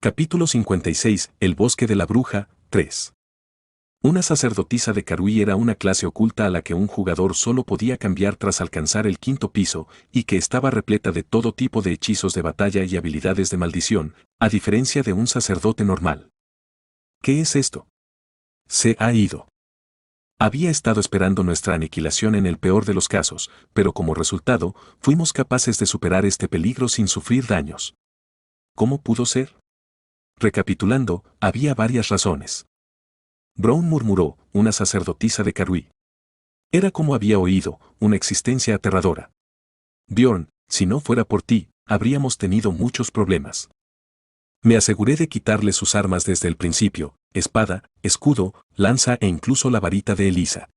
Capítulo 56. El bosque de la bruja, 3. Una sacerdotisa de Karui era una clase oculta a la que un jugador solo podía cambiar tras alcanzar el quinto piso, y que estaba repleta de todo tipo de hechizos de batalla y habilidades de maldición, a diferencia de un sacerdote normal. ¿Qué es esto? Se ha ido. Había estado esperando nuestra aniquilación en el peor de los casos, pero como resultado, fuimos capaces de superar este peligro sin sufrir daños. ¿Cómo pudo ser? Recapitulando, había varias razones. Brown murmuró, una sacerdotisa de Karui. Era como había oído, una existencia aterradora. Bjorn, si no fuera por ti, habríamos tenido muchos problemas. Me aseguré de quitarle sus armas desde el principio, espada, escudo, lanza e incluso la varita de Elisa.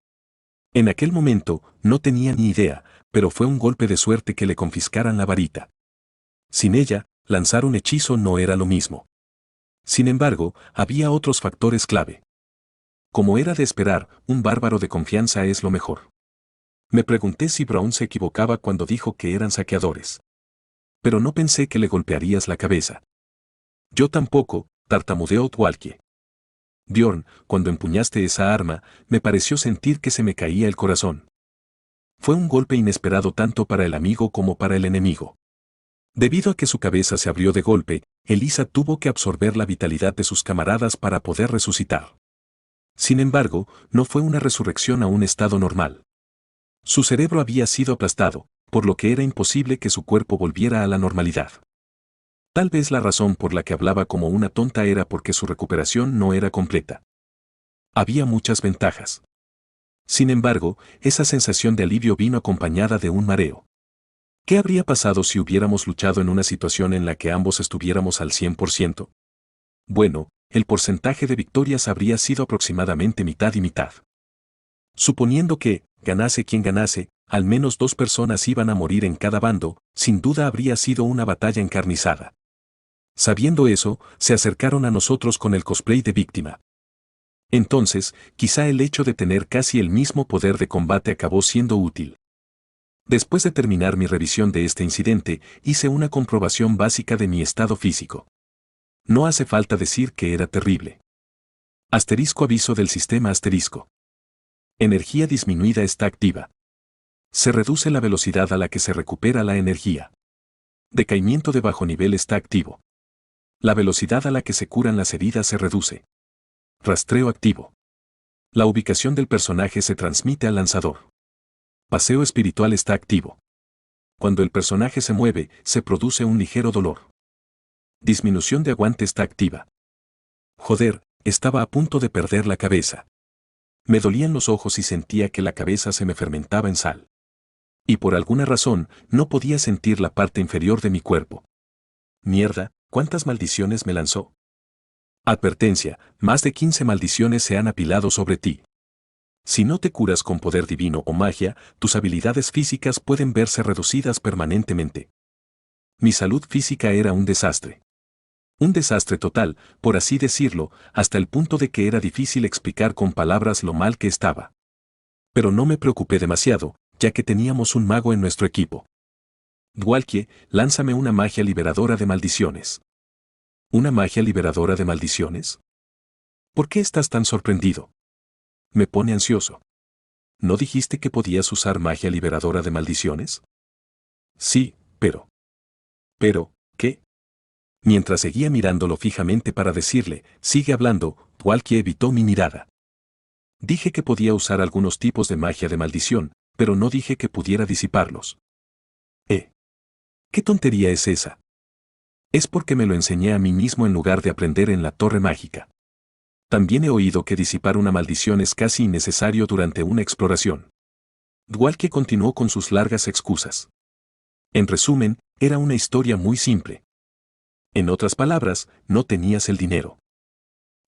En aquel momento, no tenía ni idea, pero fue un golpe de suerte que le confiscaran la varita. Sin ella, lanzar un hechizo no era lo mismo. Sin embargo, había otros factores clave. Como era de esperar, un bárbaro de confianza es lo mejor. Me pregunté si Brown se equivocaba cuando dijo que eran saqueadores. Pero no pensé que le golpearías la cabeza. Yo tampoco, tartamudeó Twalkie. Bjorn, cuando empuñaste esa arma, me pareció sentir que se me caía el corazón. Fue un golpe inesperado tanto para el amigo como para el enemigo. Debido a que su cabeza se abrió de golpe, Elisa tuvo que absorber la vitalidad de sus camaradas para poder resucitar. Sin embargo, no fue una resurrección a un estado normal. Su cerebro había sido aplastado, por lo que era imposible que su cuerpo volviera a la normalidad. Tal vez la razón por la que hablaba como una tonta era porque su recuperación no era completa. Había muchas ventajas. Sin embargo, esa sensación de alivio vino acompañada de un mareo. ¿Qué habría pasado si hubiéramos luchado en una situación en la que ambos estuviéramos al 100%? Bueno, el porcentaje de victorias habría sido aproximadamente mitad y mitad. Suponiendo que, ganase quien ganase, al menos 2 personas iban a morir en cada bando, sin duda habría sido una batalla encarnizada. Sabiendo eso, se acercaron a nosotros con el cosplay de víctima. Entonces, quizá el hecho de tener casi el mismo poder de combate acabó siendo útil. Después de terminar mi revisión de este incidente, hice una comprobación básica de mi estado físico. No hace falta decir que era terrible. Asterisco aviso del sistema asterisco. Energía disminuida está activa. Se reduce la velocidad a la que se recupera la energía. Decaimiento de bajo nivel está activo. La velocidad a la que se curan las heridas se reduce. Rastreo activo. La ubicación del personaje se transmite al lanzador. Paseo espiritual está activo. Cuando el personaje se mueve, se produce un ligero dolor. Disminución de aguante está activa. Joder, estaba a punto de perder la cabeza. Me dolían los ojos y sentía que la cabeza se me fermentaba en sal. Y por alguna razón, no podía sentir la parte inferior de mi cuerpo. Mierda, ¿cuántas maldiciones me lanzó? Advertencia, más de 15 maldiciones se han apilado sobre ti. Si no te curas con poder divino o magia, tus habilidades físicas pueden verse reducidas permanentemente. Mi salud física era un desastre. Un desastre total, por así decirlo, hasta el punto de que era difícil explicar con palabras lo mal que estaba. Pero no me preocupé demasiado, ya que teníamos un mago en nuestro equipo. Dwalkie, lánzame una magia liberadora de maldiciones. ¿Una magia liberadora de maldiciones? ¿Por qué estás tan sorprendido? Me pone ansioso. ¿No dijiste que podías usar magia liberadora de maldiciones? Sí, pero... ¿Pero, qué? Mientras seguía mirándolo fijamente para decirle, sigue hablando, Dwalkie evitó mi mirada. Dije que podía usar algunos tipos de magia de maldición, pero no dije que pudiera disiparlos. ¿Qué tontería es esa? Es porque me lo enseñé a mí mismo en lugar de aprender en la torre mágica. También he oído que disipar una maldición es casi innecesario durante una exploración. Dwalkie continuó con sus largas excusas. En resumen, era una historia muy simple. En otras palabras, no tenías el dinero.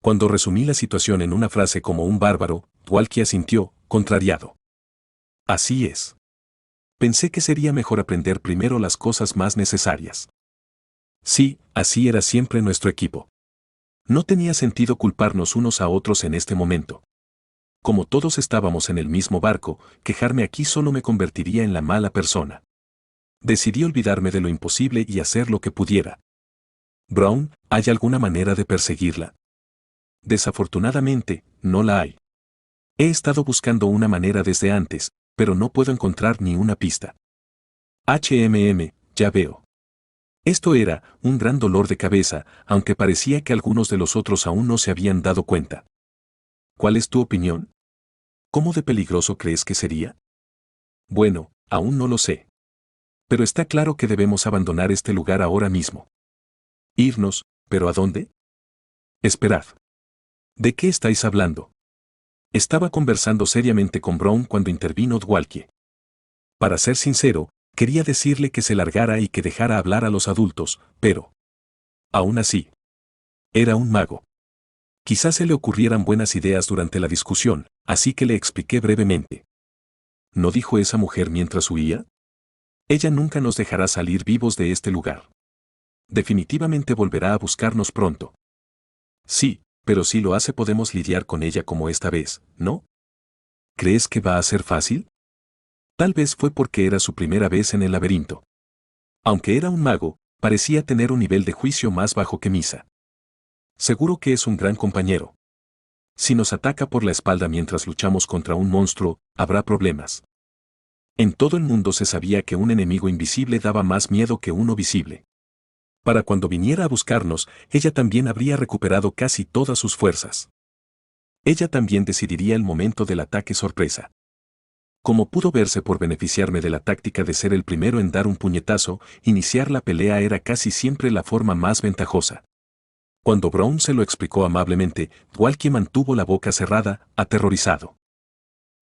Cuando resumí la situación en una frase como un bárbaro, Dwalkie asintió, contrariado. Así es. Pensé que sería mejor aprender primero las cosas más necesarias. Sí, así era siempre nuestro equipo. No tenía sentido culparnos unos a otros en este momento. Como todos estábamos en el mismo barco, quejarme aquí solo me convertiría en la mala persona. Decidí olvidarme de lo imposible y hacer lo que pudiera. Brown, ¿hay alguna manera de perseguirla? Desafortunadamente, no la hay. He estado buscando una manera desde antes, pero no puedo encontrar ni una pista. Ya veo. Esto era un gran dolor de cabeza, aunque parecía que algunos de los otros aún no se habían dado cuenta. ¿Cuál es tu opinión? ¿Cómo de peligroso crees que sería? Bueno, aún no lo sé. Pero está claro que debemos abandonar este lugar ahora mismo. Irnos, ¿pero a dónde? Esperad. ¿De qué estáis hablando? Estaba conversando seriamente con Brown cuando intervino Dwalkie. Para ser sincero, quería decirle que se largara y que dejara hablar a los adultos, pero... aún así. Era un mago. Quizás se le ocurrieran buenas ideas durante la discusión, así que le expliqué brevemente. ¿No dijo esa mujer mientras huía? Ella nunca nos dejará salir vivos de este lugar. Definitivamente volverá a buscarnos pronto. Sí, pero si lo hace podemos lidiar con ella como esta vez, ¿no? ¿Crees que va a ser fácil? Tal vez fue porque era su primera vez en el laberinto. Aunque era un mago, parecía tener un nivel de juicio más bajo que Misa. Seguro que es un gran compañero. Si nos ataca por la espalda mientras luchamos contra un monstruo, habrá problemas. En todo el mundo se sabía que un enemigo invisible daba más miedo que uno visible. Para cuando viniera a buscarnos, ella también habría recuperado casi todas sus fuerzas. Ella también decidiría el momento del ataque sorpresa. Como pudo verse por beneficiarme de la táctica de ser el primero en dar un puñetazo, iniciar la pelea era casi siempre la forma más ventajosa. Cuando Brown se lo explicó amablemente, Dwalkie mantuvo la boca cerrada, aterrorizado.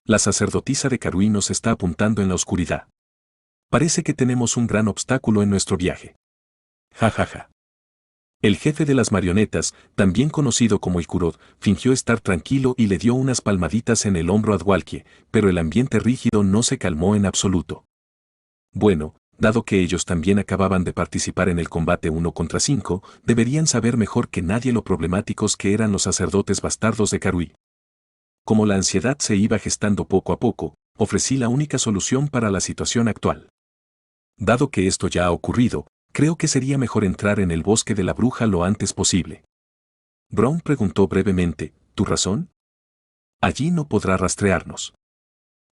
La sacerdotisa de Karui nos está apuntando en la oscuridad. Parece que tenemos un gran obstáculo en nuestro viaje. Ja ja ja. El jefe de las marionetas, también conocido como Ikurod, fingió estar tranquilo y le dio unas palmaditas en el hombro a Dwalkie, pero el ambiente rígido no se calmó en absoluto. Bueno, dado que ellos también acababan de participar en el combate 1 contra 5, deberían saber mejor que nadie lo problemáticos que eran los sacerdotes bastardos de Karui. Como la ansiedad se iba gestando poco a poco, ofrecí la única solución para la situación actual. Dado que esto ya ha ocurrido, creo que sería mejor entrar en el bosque de la bruja lo antes posible. Brown preguntó brevemente, ¿tu razón? Allí no podrá rastrearnos.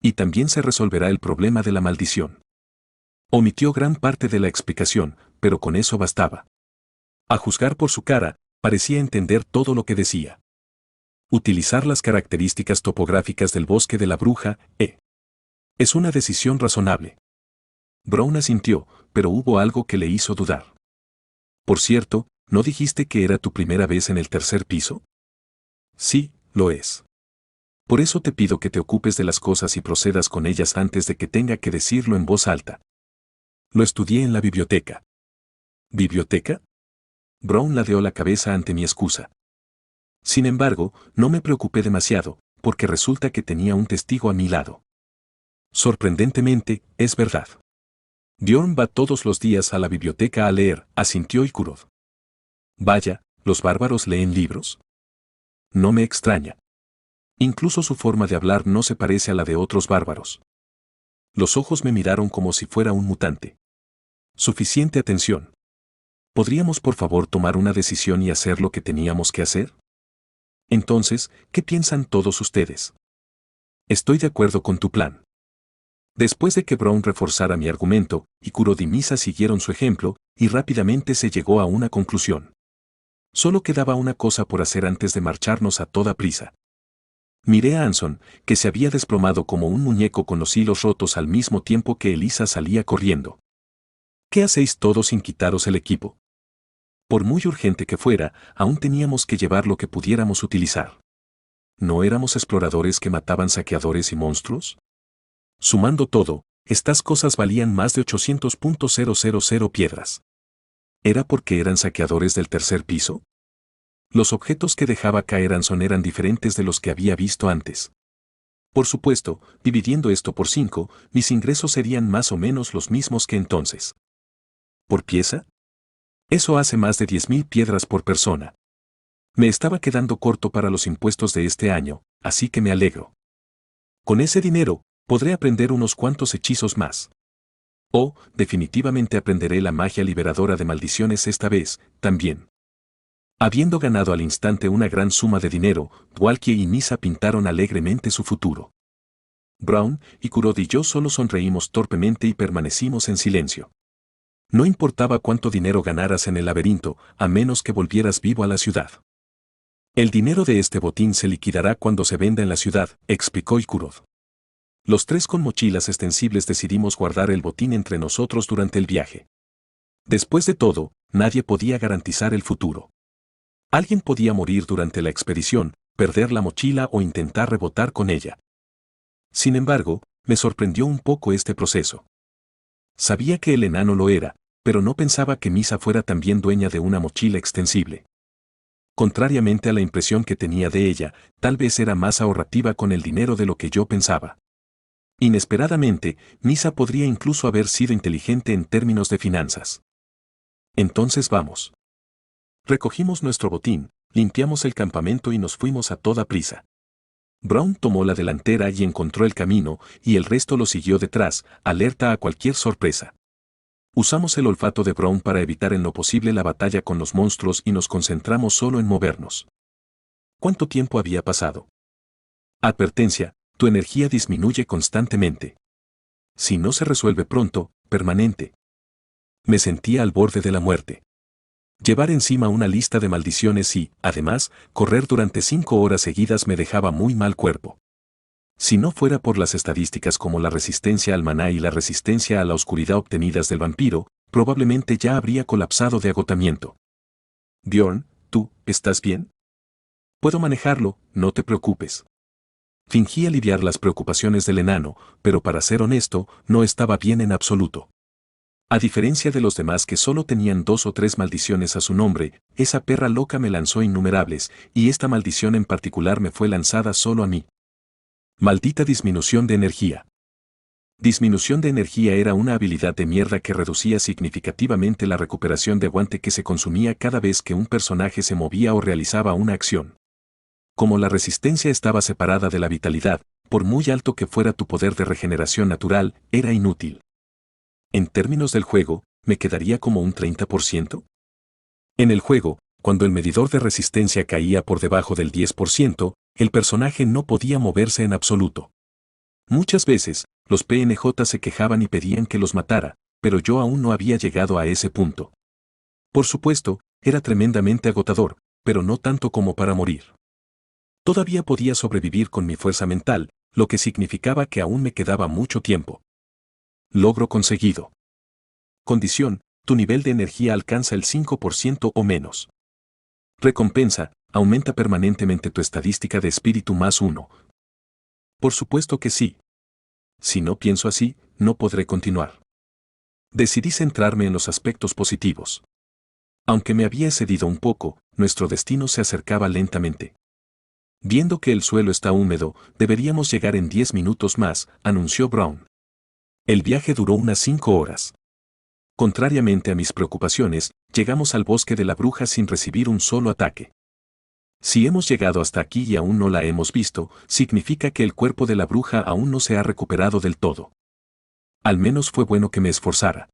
Y también se resolverá el problema de la maldición. Omitió gran parte de la explicación, pero con eso bastaba. A juzgar por su cara, parecía entender todo lo que decía. Utilizar las características topográficas del bosque de la bruja, es una decisión razonable. Brown asintió, pero hubo algo que le hizo dudar. Por cierto, ¿no dijiste que era tu primera vez en el tercer piso? Sí, lo es. Por eso te pido que te ocupes de las cosas y procedas con ellas antes de que tenga que decirlo en voz alta. Lo estudié en la biblioteca. ¿Biblioteca? Brown ladeó la cabeza ante mi excusa. Sin embargo, no me preocupé demasiado, porque resulta que tenía un testigo a mi lado. Sorprendentemente, es verdad. Bjorn va todos los días a la biblioteca a leer, asintió Ikurod. Vaya, ¿los bárbaros leen libros? No me extraña. Incluso su forma de hablar no se parece a la de otros bárbaros. Los ojos me miraron como si fuera un mutante. Suficiente atención. ¿Podríamos por favor tomar una decisión y hacer lo que teníamos que hacer? Entonces, ¿qué piensan todos ustedes? Estoy de acuerdo con tu plan. Después de que Brown reforzara mi argumento, Ikurod y Misa siguieron su ejemplo, y rápidamente se llegó a una conclusión. Solo quedaba una cosa por hacer antes de marcharnos a toda prisa. Miré a Anson, que se había desplomado como un muñeco con los hilos rotos al mismo tiempo que Elisa salía corriendo. ¿Qué hacéis todos sin quitaros el equipo? Por muy urgente que fuera, aún teníamos que llevar lo que pudiéramos utilizar. ¿No éramos exploradores que mataban saqueadores y monstruos? Sumando todo, estas cosas valían más de 800.000 piedras. ¿Era porque eran saqueadores del tercer piso? Los objetos que dejaba caer Anson eran diferentes de los que había visto antes. Por supuesto, dividiendo esto por 5, mis ingresos serían más o menos los mismos que entonces. ¿Por pieza? Eso hace más de 10.000 piedras por persona. Me estaba quedando corto para los impuestos de este año, así que me alegro. Con ese dinero, podré aprender unos cuantos hechizos más. Oh, definitivamente aprenderé la magia liberadora de maldiciones esta vez, también. Habiendo ganado al instante una gran suma de dinero, Walkie y Misa pintaron alegremente su futuro. Brown y Kurod y yo solo sonreímos torpemente y permanecimos en silencio. No importaba cuánto dinero ganaras en el laberinto, a menos que volvieras vivo a la ciudad. El dinero de este botín se liquidará cuando se venda en la ciudad, explicó Kurod. Los tres con mochilas extensibles decidimos guardar el botín entre nosotros durante el viaje. Después de todo, nadie podía garantizar el futuro. Alguien podía morir durante la expedición, perder la mochila o intentar rebotar con ella. Sin embargo, me sorprendió un poco este proceso. Sabía que el enano lo era, pero no pensaba que Misa fuera también dueña de una mochila extensible. Contrariamente a la impresión que tenía de ella, tal vez era más ahorrativa con el dinero de lo que yo pensaba. Inesperadamente, Misa podría incluso haber sido inteligente en términos de finanzas. Entonces vamos. Recogimos nuestro botín, limpiamos el campamento y nos fuimos a toda prisa. Brown tomó la delantera y encontró el camino, y el resto lo siguió detrás, alerta a cualquier sorpresa. Usamos el olfato de Brown para evitar en lo posible la batalla con los monstruos y nos concentramos solo en movernos. ¿Cuánto tiempo había pasado? Advertencia, tu energía disminuye constantemente. Si no se resuelve pronto, permanente. Me sentía al borde de la muerte. Llevar encima una lista de maldiciones y, además, correr durante 5 horas seguidas me dejaba muy mal cuerpo. Si no fuera por las estadísticas como la resistencia al maná y la resistencia a la oscuridad obtenidas del vampiro, probablemente ya habría colapsado de agotamiento. Bjorn, ¿tú, estás bien? Puedo manejarlo, no te preocupes. Fingí aliviar las preocupaciones del enano, pero para ser honesto, no estaba bien en absoluto. A diferencia de los demás que solo tenían 2 o 3 maldiciones a su nombre, esa perra loca me lanzó innumerables, y esta maldición en particular me fue lanzada solo a mí. Maldita disminución de energía. Disminución de energía era una habilidad de mierda que reducía significativamente la recuperación de aguante que se consumía cada vez que un personaje se movía o realizaba una acción. Como la resistencia estaba separada de la vitalidad, por muy alto que fuera tu poder de regeneración natural, era inútil. En términos del juego, ¿me quedaría como un 30%? En el juego, cuando el medidor de resistencia caía por debajo del 10%, el personaje no podía moverse en absoluto. Muchas veces, los PNJ se quejaban y pedían que los matara, pero yo aún no había llegado a ese punto. Por supuesto, era tremendamente agotador, pero no tanto como para morir. Todavía podía sobrevivir con mi fuerza mental, lo que significaba que aún me quedaba mucho tiempo. Logro conseguido. Condición, tu nivel de energía alcanza el 5% o menos. Recompensa, aumenta permanentemente tu estadística de espíritu +1. Por supuesto que sí. Si no pienso así, no podré continuar. Decidí centrarme en los aspectos positivos. Aunque me había excedido un poco, nuestro destino se acercaba lentamente. Viendo que el suelo está húmedo, deberíamos llegar en 10 minutos más, anunció Brown. El viaje duró unas 5 horas. Contrariamente a mis preocupaciones, llegamos al bosque de la bruja sin recibir un solo ataque. Si hemos llegado hasta aquí y aún no la hemos visto, significa que el cuerpo de la bruja aún no se ha recuperado del todo. Al menos fue bueno que me esforzara.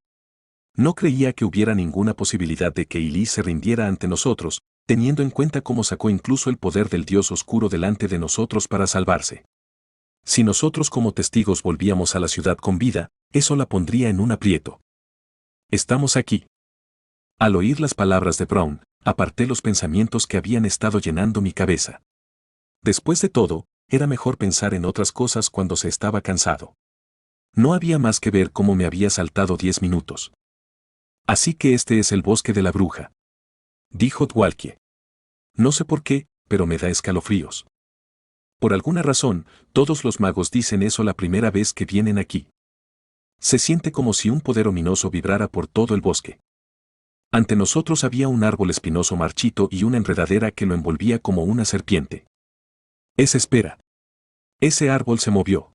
No creía que hubiera ninguna posibilidad de que Ili se rindiera ante nosotros, teniendo en cuenta cómo sacó incluso el poder del dios oscuro delante de nosotros para salvarse. Si nosotros como testigos volvíamos a la ciudad con vida, eso la pondría en un aprieto. Estamos aquí. Al oír las palabras de Brown, aparté los pensamientos que habían estado llenando mi cabeza. Después de todo, era mejor pensar en otras cosas cuando se estaba cansado. No había más que ver cómo me había saltado 10 minutos. Así que este es el bosque de la bruja, dijo Walkie. No sé por qué, pero me da escalofríos. Por alguna razón, todos los magos dicen eso la primera vez que vienen aquí. Se siente como si un poder ominoso vibrara por todo el bosque. Ante nosotros había un árbol espinoso marchito y una enredadera que lo envolvía como una serpiente. Espera. Ese árbol se movió.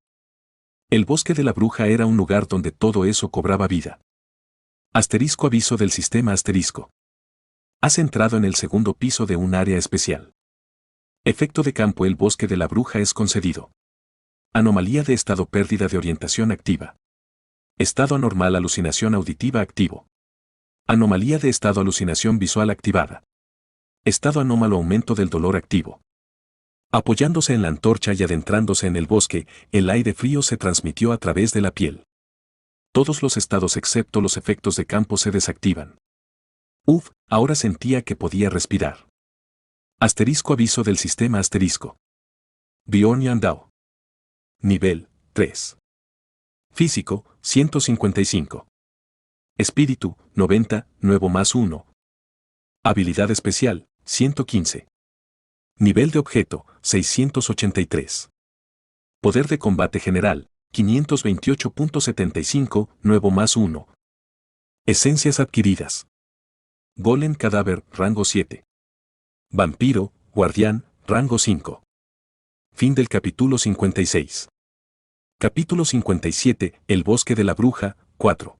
El bosque de la bruja era un lugar donde todo eso cobraba vida. Aviso del sistema asterisco. Has entrado en el segundo piso de un área especial. Efecto de campo: el bosque de la bruja es concedido. Anomalía de estado: pérdida de orientación activa. Estado anormal alucinación auditiva activo. Anomalía de estado alucinación visual activada. Estado anómalo aumento del dolor activo. Apoyándose en la antorcha y adentrándose en el bosque, el aire frío se transmitió a través de la piel. Todos los estados excepto los efectos de campo se desactivan. Uf, ahora sentía que podía respirar. Asterisco aviso del sistema asterisco. Bjorn Yandao. Nivel 3. Físico, 155. Espíritu, 90, nuevo más 1. Habilidad especial, 115. Nivel de objeto, 683. Poder de combate general, 528.75, nuevo más 1. Esencias adquiridas. Golem cadáver, rango 7. Vampiro, guardián, rango 5. Fin del capítulo 56. Capítulo 57, El bosque de la bruja, 4.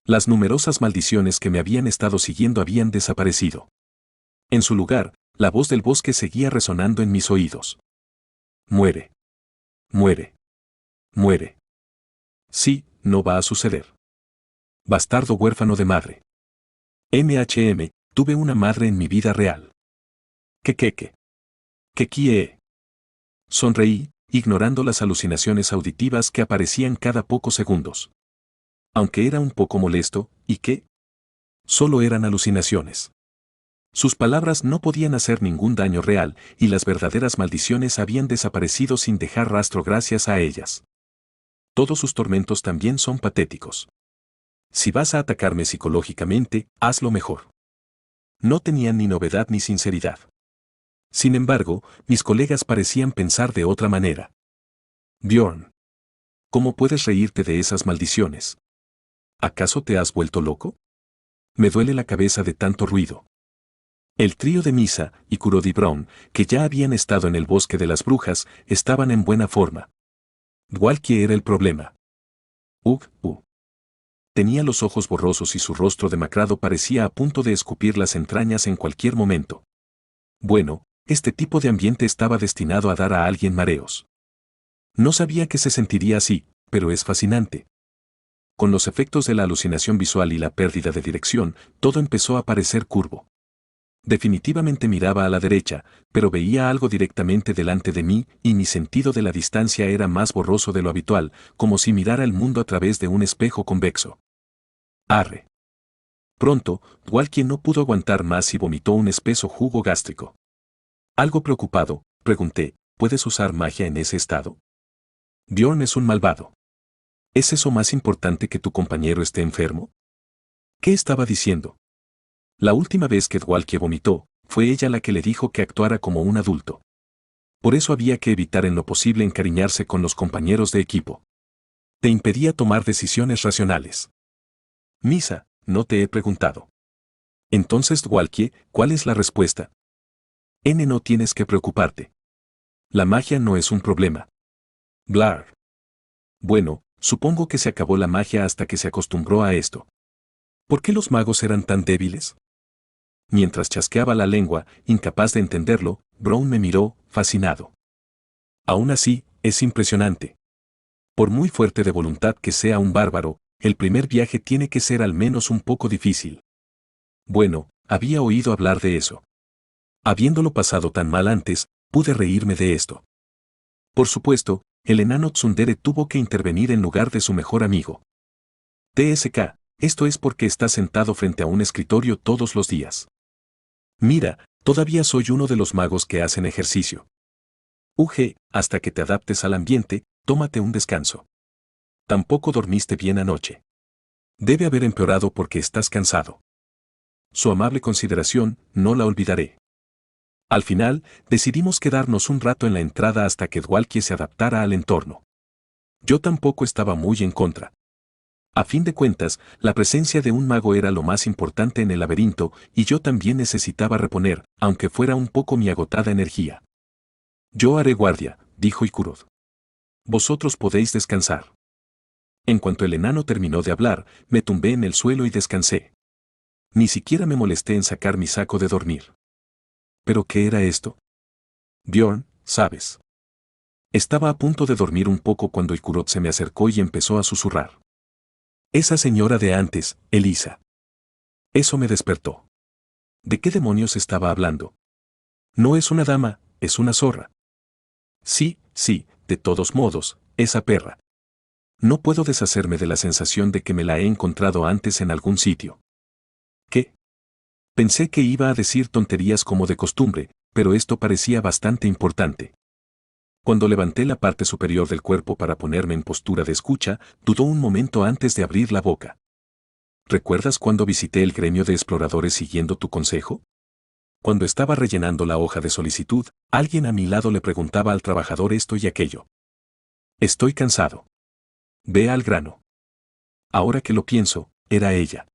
Las numerosas maldiciones que me habían estado siguiendo habían desaparecido. En su lugar, la voz del bosque seguía resonando en mis oídos. Muere. Muere. Muere. Sí, no va a suceder. Bastardo huérfano de madre. Tuve una madre en mi vida real. Que kie. Sonreí, ignorando las alucinaciones auditivas que aparecían cada pocos segundos. Aunque era un poco molesto, ¿y qué? Solo eran alucinaciones. Sus palabras no podían hacer ningún daño real, y las verdaderas maldiciones habían desaparecido sin dejar rastro gracias a ellas. Todos sus tormentos también son patéticos. Si vas a atacarme psicológicamente, hazlo mejor. No tenían ni novedad ni sinceridad. Sin embargo, mis colegas parecían pensar de otra manera. Bjorn. ¿Cómo puedes reírte de esas maldiciones? ¿Acaso te has vuelto loco? Me duele la cabeza de tanto ruido. El trío de Misa y Kurodi Brown, que ya habían estado en el bosque de las brujas, estaban en buena forma. Dwalkie era el problema. Tenía los ojos borrosos y su rostro demacrado parecía a punto de escupir las entrañas en cualquier momento. Bueno, este tipo de ambiente estaba destinado a dar a alguien mareos. No sabía que se sentiría así, pero es fascinante. Con los efectos de la alucinación visual y la pérdida de dirección, todo empezó a parecer curvo. Definitivamente miraba a la derecha, pero veía algo directamente delante de mí y mi sentido de la distancia era más borroso de lo habitual, como si mirara el mundo a través de un espejo convexo. Arre. Pronto, Dwalkie no pudo aguantar más y vomitó un espeso jugo gástrico. Algo preocupado, pregunté, ¿puedes usar magia en ese estado? Bjorn es un malvado. ¿Es eso más importante que tu compañero esté enfermo? ¿Qué estaba diciendo? La última vez que Dwalkie vomitó, fue ella la que le dijo que actuara como un adulto. Por eso había que evitar en lo posible encariñarse con los compañeros de equipo. Te impedía tomar decisiones racionales. Misa, no te he preguntado. Entonces, Dwalkie, ¿cuál es la respuesta? No tienes que preocuparte. La magia no es un problema. Blar. Bueno, supongo que se acabó la magia hasta que se acostumbró a esto. ¿Por qué los magos eran tan débiles? Mientras chasqueaba la lengua, incapaz de entenderlo, Brown me miró, fascinado. Aún así, es impresionante. Por muy fuerte de voluntad que sea un bárbaro, el primer viaje tiene que ser al menos un poco difícil. Bueno, había oído hablar de eso. Habiéndolo pasado tan mal antes, pude reírme de esto. Por supuesto, el enano Tsundere tuvo que intervenir en lugar de su mejor amigo. TSK, esto es porque estás sentado frente a un escritorio todos los días. Mira, todavía soy uno de los magos que hacen ejercicio. Hasta que te adaptes al ambiente, tómate un descanso. Tampoco dormiste bien anoche. Debe haber empeorado porque estás cansado. Su amable consideración, no la olvidaré. Al final, decidimos quedarnos un rato en la entrada hasta que Dwalkie se adaptara al entorno. Yo tampoco estaba muy en contra. A fin de cuentas, la presencia de un mago era lo más importante en el laberinto y yo también necesitaba reponer, aunque fuera un poco mi agotada energía. Yo haré guardia, dijo Ikurod. Vosotros podéis descansar. En cuanto el enano terminó de hablar, me tumbé en el suelo y descansé. Ni siquiera me molesté en sacar mi saco de dormir. ¿Pero qué era esto? Bjorn, ¿sabes? Estaba a punto de dormir un poco cuando Ikurod se me acercó y empezó a susurrar. Esa señora de antes, Elisa. Eso me despertó. ¿De qué demonios estaba hablando? No es una dama, es una zorra. Sí, sí, de todos modos, esa perra. No puedo deshacerme de la sensación de que me la he encontrado antes en algún sitio. ¿Qué? Pensé que iba a decir tonterías como de costumbre, pero esto parecía bastante importante. Cuando levanté la parte superior del cuerpo para ponerme en postura de escucha, dudó un momento antes de abrir la boca. ¿Recuerdas cuando visité el gremio de exploradores siguiendo tu consejo? Cuando estaba rellenando la hoja de solicitud, alguien a mi lado le preguntaba al trabajador esto y aquello. Estoy cansado. Ve al grano. Ahora que lo pienso, era ella.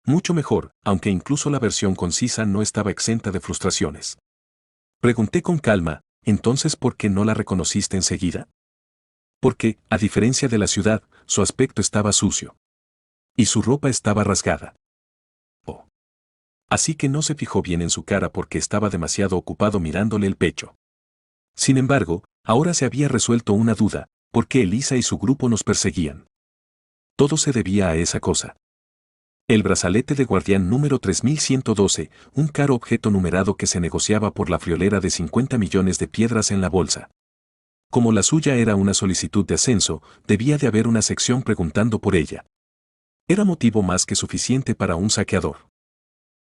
Mucho mejor, aunque incluso la versión concisa no estaba exenta de frustraciones. Pregunté con calma, entonces ¿por qué no la reconociste enseguida? Porque, a diferencia de la ciudad, su aspecto estaba sucio. Y su ropa estaba rasgada. Oh. Así que no se fijó bien en su cara porque estaba demasiado ocupado mirándole el pecho. Sin embargo, ahora se había resuelto una duda, ¿por qué Elisa y su grupo nos perseguían? Todo se debía a esa cosa. El brazalete de guardián número 3112, un caro objeto numerado que se negociaba por la friolera de 50 millones de piedras en la bolsa. Como la suya era una solicitud de ascenso, debía de haber una sección preguntando por ella. Era motivo más que suficiente para un saqueador.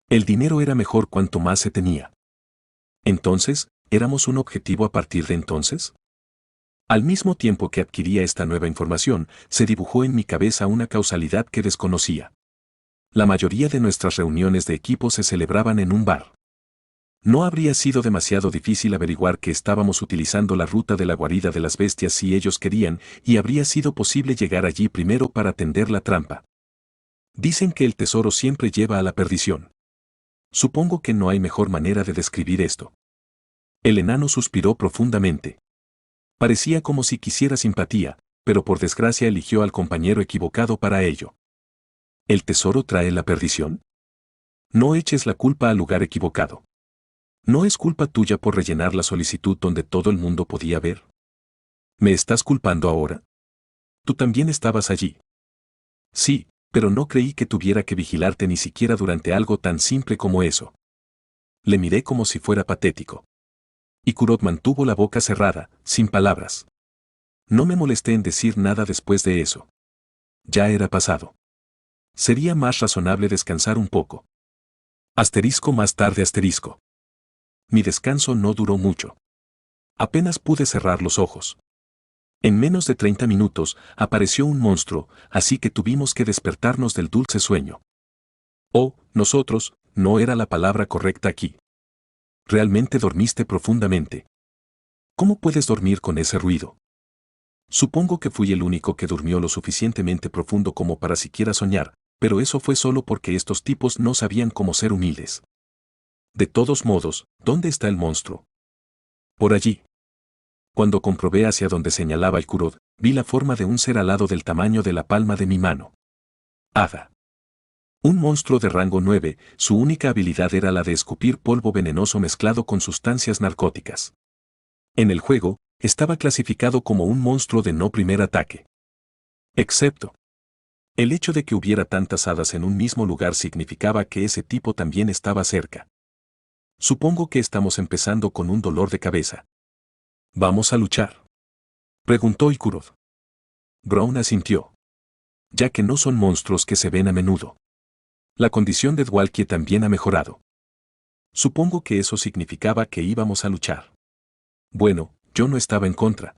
El dinero era mejor cuanto más se tenía. Entonces, ¿éramos un objetivo a partir de entonces? Al mismo tiempo que adquiría esta nueva información, se dibujó en mi cabeza una causalidad que desconocía. La mayoría de nuestras reuniones de equipo se celebraban en un bar. No habría sido demasiado difícil averiguar que estábamos utilizando la ruta de la guarida de las bestias si ellos querían, y habría sido posible llegar allí primero para tender la trampa. Dicen que el tesoro siempre lleva a la perdición. Supongo que no hay mejor manera de describir esto. El enano suspiró profundamente. Parecía como si quisiera simpatía, pero por desgracia eligió al compañero equivocado para ello. ¿El tesoro trae la perdición? No eches la culpa al lugar equivocado. ¿No es culpa tuya por rellenar la solicitud donde todo el mundo podía ver? ¿Me estás culpando ahora? Tú también estabas allí. Sí, pero no creí que tuviera que vigilarte ni siquiera durante algo tan simple como eso. Le miré como si fuera patético. Y Kurot mantuvo la boca cerrada, sin palabras. No me molesté en decir nada después de eso. Ya era pasado. Sería más razonable descansar un poco. Asterisco más tarde asterisco. Mi descanso no duró mucho. Apenas pude cerrar los ojos. En menos de 30 minutos apareció un monstruo, así que tuvimos que despertarnos del dulce sueño. Oh, nosotros, no era la palabra correcta aquí. Realmente dormiste profundamente. ¿Cómo puedes dormir con ese ruido? Supongo que fui el único que durmió lo suficientemente profundo como para siquiera soñar, pero eso fue solo porque estos tipos no sabían cómo ser humildes. De todos modos, ¿dónde está el monstruo? Por allí. Cuando comprobé hacia donde señalaba el Kurot, vi la forma de un ser alado del tamaño de la palma de mi mano. Hada. Un monstruo de rango 9, su única habilidad era la de escupir polvo venenoso mezclado con sustancias narcóticas. En el juego, estaba clasificado como un monstruo de no primer ataque. Excepto. El hecho de que hubiera tantas hadas en un mismo lugar significaba que ese tipo también estaba cerca. Supongo que estamos empezando con un dolor de cabeza. ¿Vamos a luchar?, preguntó Ikurov. Brown asintió. Ya que no son monstruos que se ven a menudo. La condición de Dwalkie también ha mejorado. Supongo que eso significaba que íbamos a luchar. Bueno, yo no estaba en contra.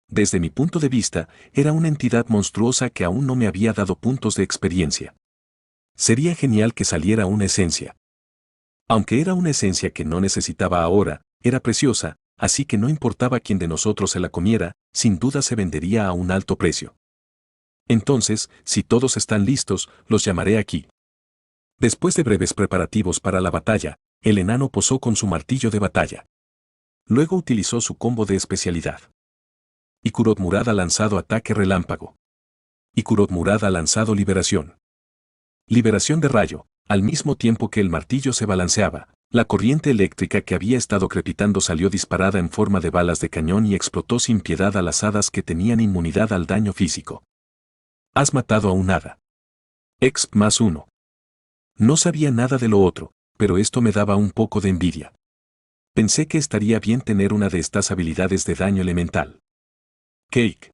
Desde mi punto de vista, era una entidad monstruosa que aún no me había dado puntos de experiencia. Sería genial que saliera una esencia. Aunque era una esencia que no necesitaba ahora, era preciosa, así que no importaba quién de nosotros se la comiera, sin duda se vendería a un alto precio. Entonces, si todos están listos, los llamaré aquí. Después de breves preparativos para la batalla, el enano posó con su martillo de batalla. Luego utilizó su combo de especialidad. Ikurot Murad ha lanzado ataque relámpago. Ikurot Murad ha lanzado liberación. Liberación de rayo. Al mismo tiempo que el martillo se balanceaba, la corriente eléctrica que había estado crepitando salió disparada en forma de balas de cañón y explotó sin piedad a las hadas que tenían inmunidad al daño físico. Has matado a un hada. Exp +1. No sabía nada de lo otro, pero esto me daba un poco de envidia. Pensé que estaría bien tener una de estas habilidades de daño elemental. Cake.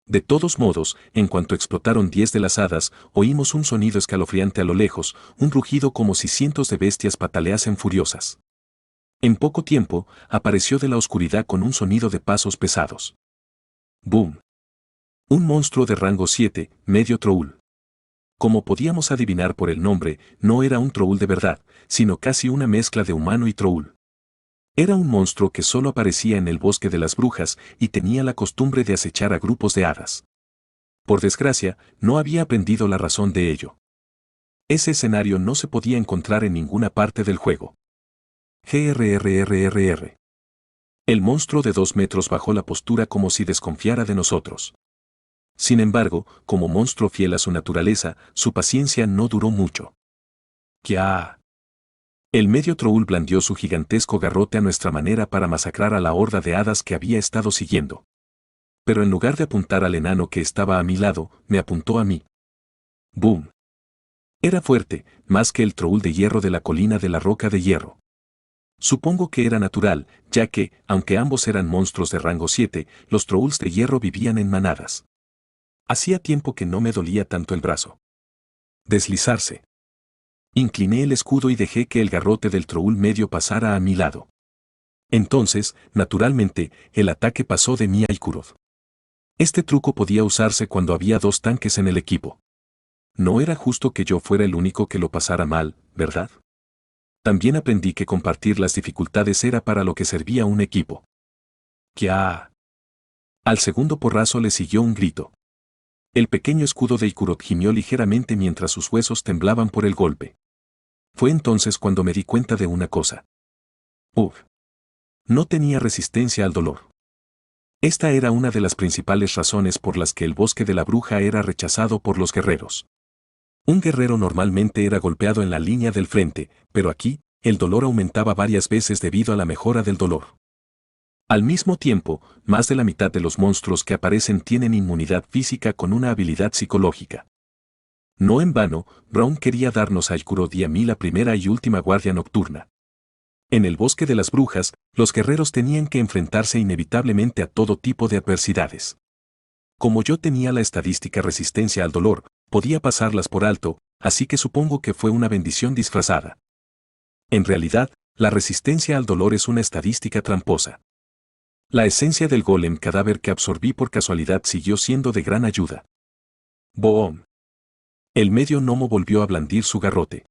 De todos modos, en cuanto explotaron 10 de las hadas, oímos un sonido escalofriante a lo lejos, un rugido como si cientos de bestias pataleasen furiosas. En poco tiempo, apareció de la oscuridad con un sonido de pasos pesados. ¡Boom! Un monstruo de rango 7, medio troul. Como podíamos adivinar por el nombre, no era un troul de verdad, sino casi una mezcla de humano y troul. Era un monstruo que solo aparecía en el bosque de las brujas y tenía la costumbre de acechar a grupos de hadas. Por desgracia, no había aprendido la razón de ello. Ese escenario no se podía encontrar en ninguna parte del juego. GRRRRR. El monstruo de 2 metros bajó la postura como si desconfiara de nosotros. Sin embargo, como monstruo fiel a su naturaleza, su paciencia no duró mucho. ¡Kia! El medio troul blandió su gigantesco garrote a nuestra manera para masacrar a la horda de hadas que había estado siguiendo. Pero en lugar de apuntar al enano que estaba a mi lado, me apuntó a mí. ¡Boom! Era fuerte, más que el troul de hierro de la colina de la roca de hierro. Supongo que era natural, ya que, aunque ambos eran monstruos de rango 7, los trouls de hierro vivían en manadas. Hacía tiempo que no me dolía tanto el brazo. Deslizarse. Incliné el escudo y dejé que el garrote del troul medio pasara a mi lado. Entonces, naturalmente, el ataque pasó de mí a Ikurov. Este truco podía usarse cuando había 2 tanques en el equipo. No era justo que yo fuera el único que lo pasara mal, ¿verdad? También aprendí que compartir las dificultades era para lo que servía un equipo. ¡Kia! Al segundo porrazo le siguió un grito. El pequeño escudo de Ikurov gimió ligeramente mientras sus huesos temblaban por el golpe. Fue entonces cuando me di cuenta de una cosa. Uf. No tenía resistencia al dolor. Esta era una de las principales razones por las que el bosque de la bruja era rechazado por los guerreros. Un guerrero normalmente era golpeado en la línea del frente, pero aquí, el dolor aumentaba varias veces debido a la mejora del dolor. Al mismo tiempo, más de la mitad de los monstruos que aparecen tienen inmunidad física con una habilidad psicológica. No en vano, Brown quería darnos a Ikurov y a mí la primera y última guardia nocturna. En el bosque de las brujas, los guerreros tenían que enfrentarse inevitablemente a todo tipo de adversidades. Como yo tenía la estadística resistencia al dolor, podía pasarlas por alto, así que supongo que fue una bendición disfrazada. En realidad, la resistencia al dolor es una estadística tramposa. La esencia del golem cadáver que absorbí por casualidad siguió siendo de gran ayuda. ¡Boom! El medio gnomo volvió a blandir su garrote.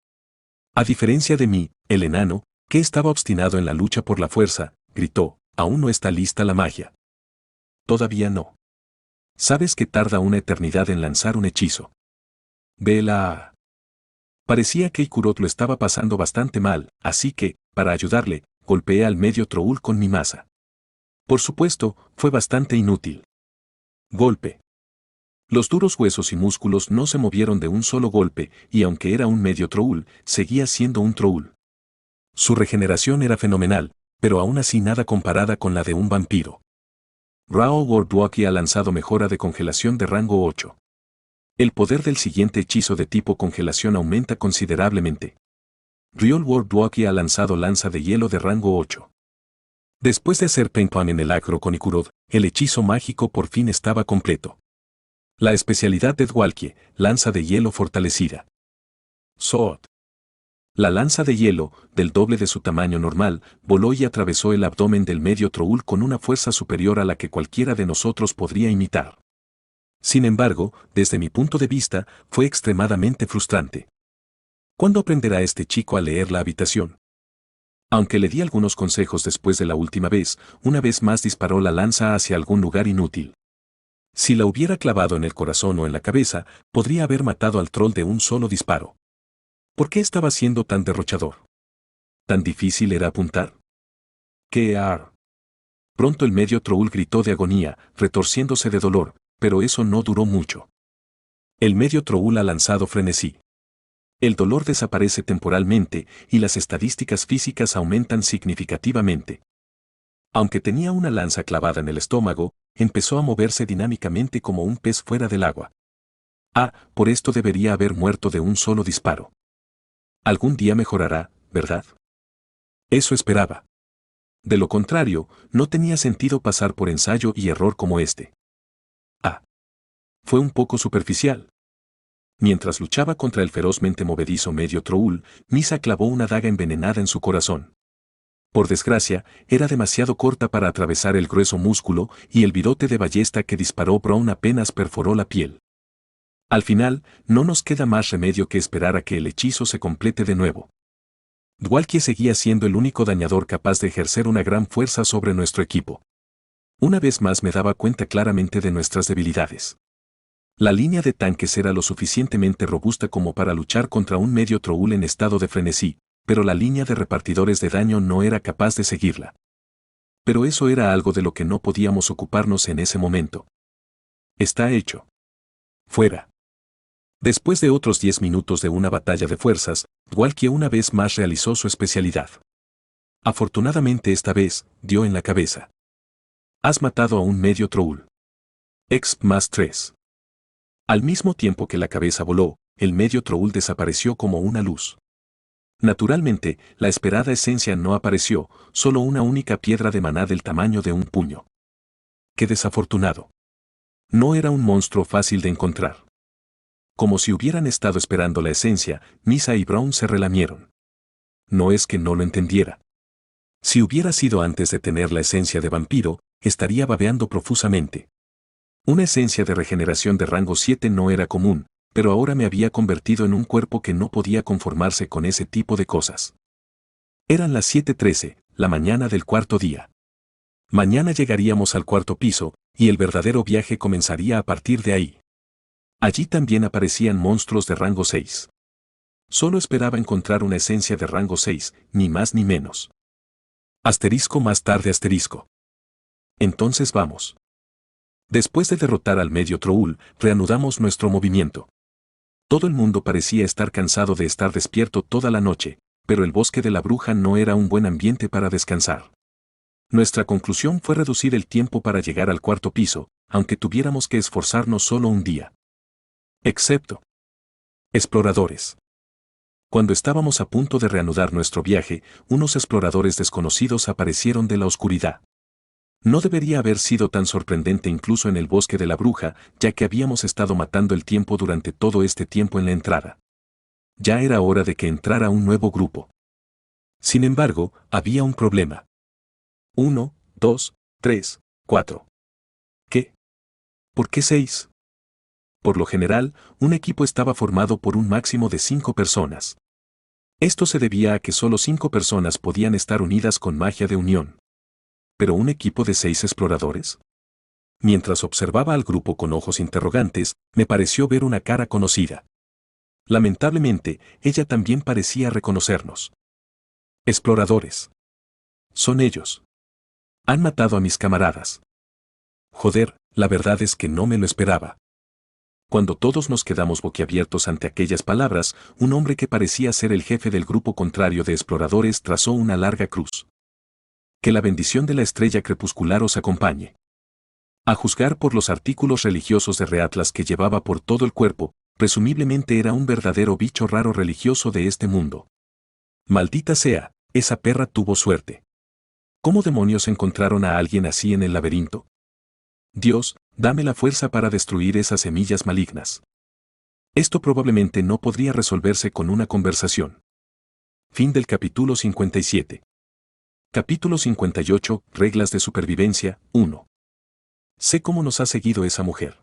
A diferencia de mí, el enano, que estaba obstinado en la lucha por la fuerza, gritó, «¿Aún no está lista la magia?» «Todavía no. Sabes que tarda una eternidad en lanzar un hechizo». «Vela». Parecía que Ikurov lo estaba pasando bastante mal, así que, para ayudarle, golpeé al medio troul con mi maza. Por supuesto, fue bastante inútil. Golpe. Los duros huesos y músculos no se movieron de un solo golpe, y aunque era un medio troul, seguía siendo un troul. Su regeneración era fenomenal, pero aún así nada comparada con la de un vampiro. Raoul Wardwalkie ha lanzado mejora de congelación de rango 8. El poder del siguiente hechizo de tipo congelación aumenta considerablemente. Ryol Wardwalkie ha lanzado lanza de hielo de rango 8. Después de hacer ping-pong en el acro con Ikurov, el hechizo mágico por fin estaba completo. La especialidad de Dwalkie, lanza de hielo fortalecida. Sword. La lanza de hielo, del doble de su tamaño normal, voló y atravesó el abdomen del medio troul con una fuerza superior a la que cualquiera de nosotros podría imitar. Sin embargo, desde mi punto de vista, fue extremadamente frustrante. ¿Cuándo aprenderá este chico a leer la habitación? Aunque le di algunos consejos después de la última vez, una vez más disparó la lanza hacia algún lugar inútil. Si la hubiera clavado en el corazón o en la cabeza, podría haber matado al troll de un solo disparo. ¿Por qué estaba siendo tan derrochador? ¿Tan difícil era apuntar? ¿Qué ar? Pronto el medio troul gritó de agonía, retorciéndose de dolor, pero eso no duró mucho. El medio troul ha lanzado frenesí. El dolor desaparece temporalmente y las estadísticas físicas aumentan significativamente. Aunque tenía una lanza clavada en el estómago, empezó a moverse dinámicamente como un pez fuera del agua. Ah, por esto debería haber muerto de un solo disparo. Algún día mejorará, ¿verdad? Eso esperaba. De lo contrario, no tenía sentido pasar por ensayo y error como este. Ah, fue un poco superficial. Mientras luchaba contra el ferozmente movedizo medio Troul, Misa clavó una daga envenenada en su corazón. Por desgracia, era demasiado corta para atravesar el grueso músculo y el virote de ballesta que disparó Brown apenas perforó la piel. Al final, no nos queda más remedio que esperar a que el hechizo se complete de nuevo. Dwalkie seguía siendo el único dañador capaz de ejercer una gran fuerza sobre nuestro equipo. Una vez más me daba cuenta claramente de nuestras debilidades. La línea de tanques era lo suficientemente robusta como para luchar contra un medio Troul en estado de frenesí, pero la línea de repartidores de daño no era capaz de seguirla. Pero eso era algo de lo que no podíamos ocuparnos en ese momento. Está hecho. Fuera. Después de otros 10 minutos de una batalla de fuerzas, Dwalkie una vez más realizó su especialidad. Afortunadamente esta vez, dio en la cabeza. Has matado a un medio Troul. Exp más 3. Al mismo tiempo que la cabeza voló, el medio Troul desapareció como una luz. Naturalmente, la esperada esencia no apareció, solo una única piedra de maná del tamaño de un puño. ¡Qué desafortunado! No era un monstruo fácil de encontrar. Como si hubieran estado esperando la esencia, Misa y Brown se relamieron. No es que no lo entendiera. Si hubiera sido antes de tener la esencia de vampiro, estaría babeando profusamente. Una esencia de regeneración de rango 7 no era común, pero ahora me había convertido en un cuerpo que no podía conformarse con ese tipo de cosas. Eran las 7:13, la mañana del cuarto día. Mañana llegaríamos al cuarto piso, y el verdadero viaje comenzaría a partir de ahí. Allí también aparecían monstruos de rango 6. Solo esperaba encontrar una esencia de rango 6, ni más ni menos. Asterisco más tarde asterisco. Entonces vamos. Después de derrotar al medio Troul, reanudamos nuestro movimiento. Todo el mundo parecía estar cansado de estar despierto toda la noche, pero el bosque de la bruja no era un buen ambiente para descansar. Nuestra conclusión fue reducir el tiempo para llegar al cuarto piso, aunque tuviéramos que esforzarnos solo un día. Excepto exploradores. Cuando estábamos a punto de reanudar nuestro viaje, unos exploradores desconocidos aparecieron de la oscuridad. No debería haber sido tan sorprendente incluso en el bosque de la bruja, ya que habíamos estado matando el tiempo durante todo este tiempo en la entrada. Ya era hora de que entrara un nuevo grupo. Sin embargo, había un problema. 1, 2, 3, 4. ¿Qué? ¿Por qué 6? Por lo general, un equipo estaba formado por un máximo de 5 personas. Esto se debía a que solo 5 personas podían estar unidas con magia de unión. ¿Pero un equipo de 6 exploradores? Mientras observaba al grupo con ojos interrogantes, me pareció ver una cara conocida. Lamentablemente, ella también parecía reconocernos. Exploradores. Son ellos. Han matado a mis camaradas. Joder, la verdad es que no me lo esperaba. Cuando todos nos quedamos boquiabiertos ante aquellas palabras, un hombre que parecía ser el jefe del grupo contrario de exploradores trazó una larga cruz. Que la bendición de la estrella crepuscular os acompañe. A juzgar por los artículos religiosos de Reatlas que llevaba por todo el cuerpo, presumiblemente era un verdadero bicho raro religioso de este mundo. Maldita sea, esa perra tuvo suerte. ¿Cómo demonios encontraron a alguien así en el laberinto? Dios, dame la fuerza para destruir esas semillas malignas. Esto probablemente no podría resolverse con una conversación. Fin del capítulo 57. Capítulo 58, Reglas de supervivencia, 1. Sé cómo nos ha seguido esa mujer.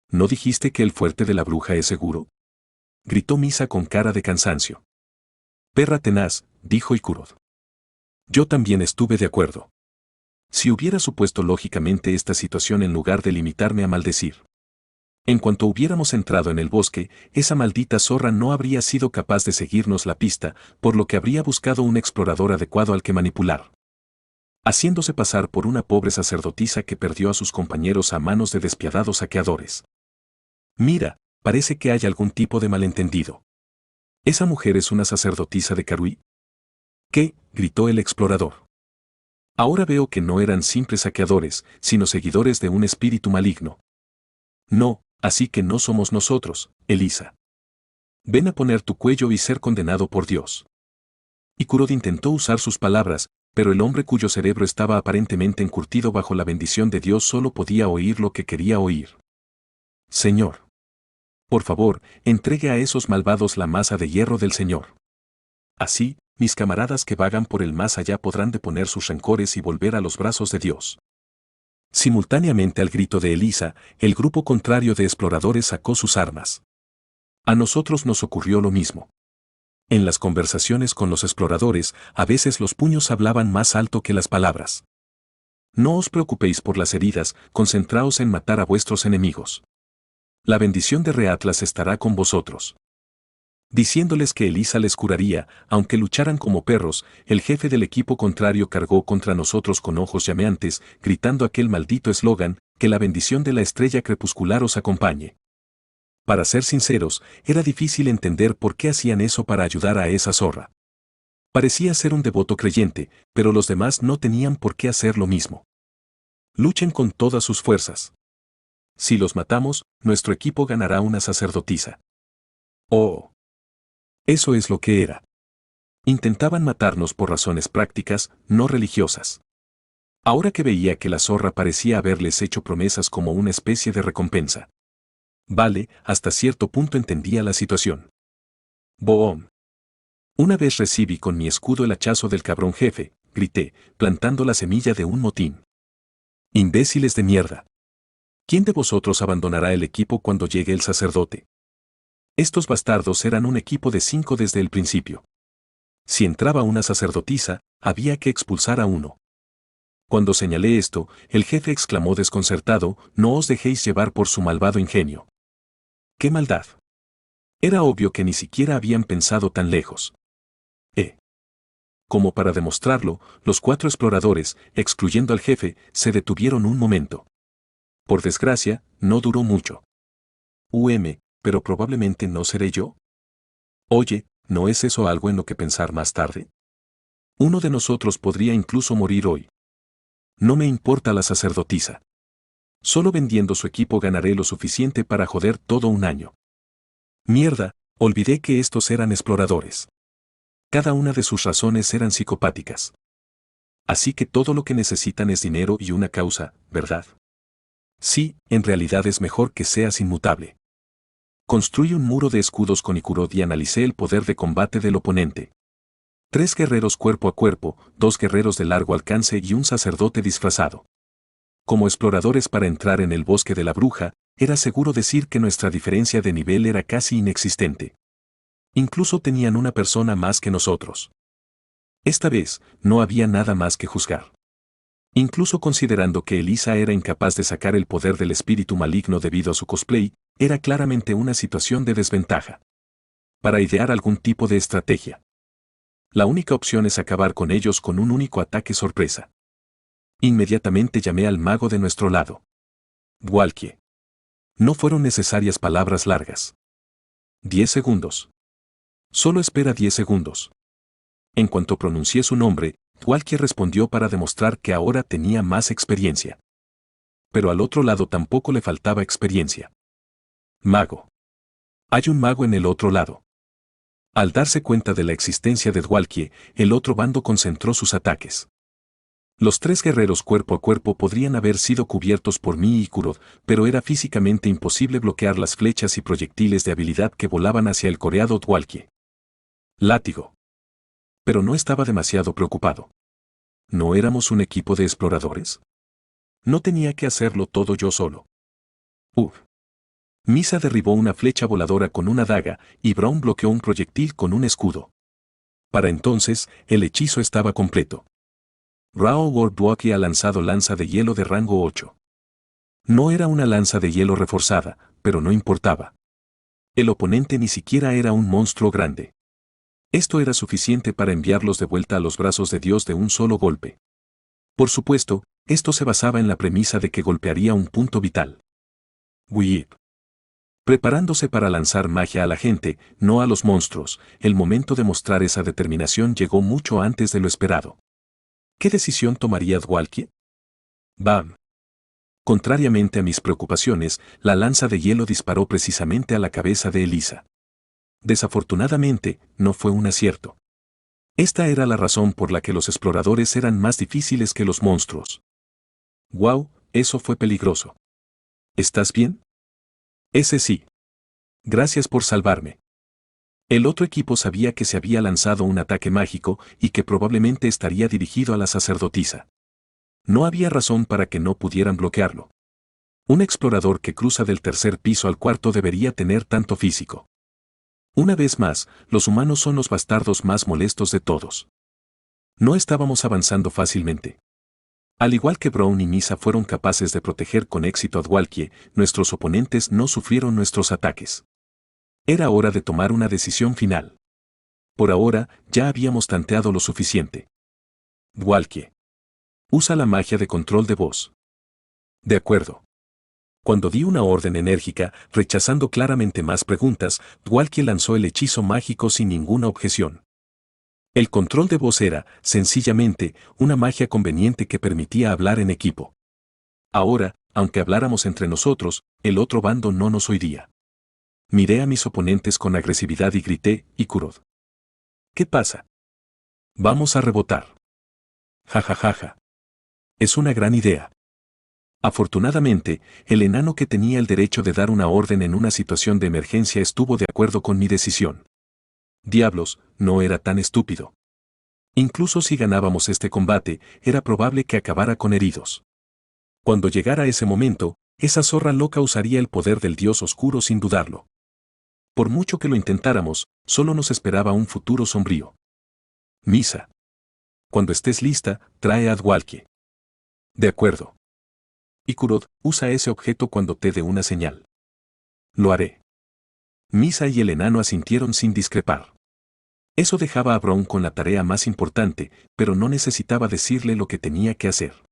¿No dijiste que el fuerte de la bruja es seguro? Gritó Misa con cara de cansancio. Perra tenaz, dijo Ikurod. Yo también estuve de acuerdo. Si hubiera supuesto lógicamente esta situación en lugar de limitarme a maldecir. En cuanto hubiéramos entrado en el bosque, esa maldita zorra no habría sido capaz de seguirnos la pista, por lo que habría buscado un explorador adecuado al que manipular. Haciéndose pasar por una pobre sacerdotisa que perdió a sus compañeros a manos de despiadados saqueadores. Mira, parece que hay algún tipo de malentendido. ¿Esa mujer es una sacerdotisa de Karui? ¿Qué? Gritó el explorador. Ahora veo que no eran simples saqueadores, sino seguidores de un espíritu maligno. No, Así que no somos nosotros, Elisa. Ven a poner tu cuello y ser condenado por Dios. Y Kurod intentó usar sus palabras, pero el hombre cuyo cerebro estaba aparentemente encurtido bajo la bendición de Dios solo podía oír lo que quería oír. Señor. Por favor, entregue a esos malvados la masa de hierro del Señor. Así, mis camaradas que vagan por el más allá podrán deponer sus rencores y volver a los brazos de Dios. Simultáneamente al grito de Elisa, el grupo contrario de exploradores sacó sus armas. A nosotros nos ocurrió lo mismo. En las conversaciones con los exploradores, a veces los puños hablaban más alto que las palabras. No os preocupéis por las heridas, concentraos en matar a vuestros enemigos. La bendición de Reatlas estará con vosotros. Diciéndoles que Elisa les curaría, aunque lucharan como perros, el jefe del equipo contrario cargó contra nosotros con ojos llameantes, gritando aquel maldito eslogan, que la bendición de la estrella crepuscular os acompañe. Para ser sinceros, era difícil entender por qué hacían eso para ayudar a esa zorra. Parecía ser un devoto creyente, pero los demás no tenían por qué hacer lo mismo. Luchen con todas sus fuerzas. Si los matamos, nuestro equipo ganará una sacerdotisa. Oh. Eso es lo que era. Intentaban matarnos por razones prácticas, no religiosas. Ahora que veía que la zorra parecía haberles hecho promesas como una especie de recompensa. Vale, hasta cierto punto entendía la situación. Boom. Una vez recibí con mi escudo el hachazo del cabrón jefe, grité, plantando la semilla de un motín. Imbéciles de mierda. ¿Quién de vosotros abandonará el equipo cuando llegue el sacerdote? Estos bastardos eran un equipo de 5 desde el principio. Si entraba una sacerdotisa, había que expulsar a uno. Cuando señalé esto, el jefe exclamó desconcertado, no os dejéis llevar por su malvado ingenio. ¡Qué maldad! Era obvio que ni siquiera habían pensado tan lejos. Como para demostrarlo, los 4 exploradores, excluyendo al jefe, se detuvieron un momento. Por desgracia, no duró mucho. Pero probablemente no seré yo. Oye, ¿no es eso algo en lo que pensar más tarde? Uno de nosotros podría incluso morir hoy. No me importa la sacerdotisa. Solo vendiendo su equipo ganaré lo suficiente para joder todo un año. Mierda, olvidé que estos eran exploradores. Cada una de sus razones eran psicopáticas. Así que todo lo que necesitan es dinero y una causa, ¿verdad? Sí, en realidad es mejor que seas inmutable. Construí un muro de escudos con Ikurod y analicé el poder de combate del oponente. 3 guerreros cuerpo a cuerpo, 2 guerreros de largo alcance y un sacerdote disfrazado. Como exploradores para entrar en el bosque de la bruja, era seguro decir que nuestra diferencia de nivel era casi inexistente. Incluso tenían una persona más que nosotros. Esta vez, no había nada más que juzgar. Incluso considerando que Elisa era incapaz de sacar el poder del espíritu maligno debido a su cosplay, era claramente una situación de desventaja. Para idear algún tipo de estrategia, la única opción es acabar con ellos con un único ataque sorpresa. Inmediatamente llamé al mago de nuestro lado. Dwalkie. No fueron necesarias palabras largas. 10 segundos. Solo espera 10 segundos. En cuanto pronuncié su nombre, Dwalkie respondió para demostrar que ahora tenía más experiencia. Pero al otro lado tampoco le faltaba experiencia. Mago. Hay un mago en el otro lado. Al darse cuenta de la existencia de Dwalkie, el otro bando concentró sus ataques. Los 3 guerreros cuerpo a cuerpo podrían haber sido cubiertos por mí y Kurod, pero era físicamente imposible bloquear las flechas y proyectiles de habilidad que volaban hacia el coreado Dwalkie. Látigo. Pero no estaba demasiado preocupado. ¿No éramos un equipo de exploradores? No tenía que hacerlo todo yo solo. Misa derribó una flecha voladora con una daga, y Brown bloqueó un proyectil con un escudo. Para entonces, el hechizo estaba completo. Rao Wardwalkie ha lanzado lanza de hielo de rango 8. No era una lanza de hielo reforzada, pero no importaba. El oponente ni siquiera era un monstruo grande. Esto era suficiente para enviarlos de vuelta a los brazos de Dios de un solo golpe. Por supuesto, esto se basaba en la premisa de que golpearía un punto vital. Whip. Preparándose para lanzar magia a la gente, no a los monstruos, el momento de mostrar esa determinación llegó mucho antes de lo esperado. ¿Qué decisión tomaría Dwalkie? ¡Bam! Contrariamente a mis preocupaciones, la lanza de hielo disparó precisamente a la cabeza de Elisa. Desafortunadamente, no fue un acierto. Esta era la razón por la que los exploradores eran más difíciles que los monstruos. ¡Wow! Eso fue peligroso. ¿Estás bien? Ese sí. Gracias por salvarme. El otro equipo sabía que se había lanzado un ataque mágico y que probablemente estaría dirigido a la sacerdotisa. No había razón para que no pudieran bloquearlo. Un explorador que cruza del tercer piso al cuarto debería tener tanto físico. Una vez más, los humanos son los bastardos más molestos de todos. No estábamos avanzando fácilmente. Al igual que Brown y Misa fueron capaces de proteger con éxito a Dwalkie, nuestros oponentes no sufrieron nuestros ataques. Era hora de tomar una decisión final. Por ahora, ya habíamos tanteado lo suficiente. Dwalkie. Usa la magia de control de voz. De acuerdo. Cuando di una orden enérgica, rechazando claramente más preguntas, Dwalkie lanzó el hechizo mágico sin ninguna objeción. El control de voz era, sencillamente, una magia conveniente que permitía hablar en equipo. Ahora, aunque habláramos entre nosotros, el otro bando no nos oiría. Miré a mis oponentes con agresividad y grité, Ikurod. ¿Qué pasa? Vamos a rebotar. Ja ja ja ja. Es una gran idea. Afortunadamente, el enano que tenía el derecho de dar una orden en una situación de emergencia estuvo de acuerdo con mi decisión. Diablos, no era tan estúpido. Incluso si ganábamos este combate, era probable que acabara con heridos. Cuando llegara ese momento, esa zorra loca usaría el poder del dios oscuro sin dudarlo. Por mucho que lo intentáramos, solo nos esperaba un futuro sombrío. Misa. Cuando estés lista, trae a Dwalkie. De acuerdo. Ikurod, usa ese objeto cuando te dé una señal. Lo haré. Misa y el enano asintieron sin discrepar. Eso dejaba a Brown con la tarea más importante, pero no necesitaba decirle lo que tenía que hacer.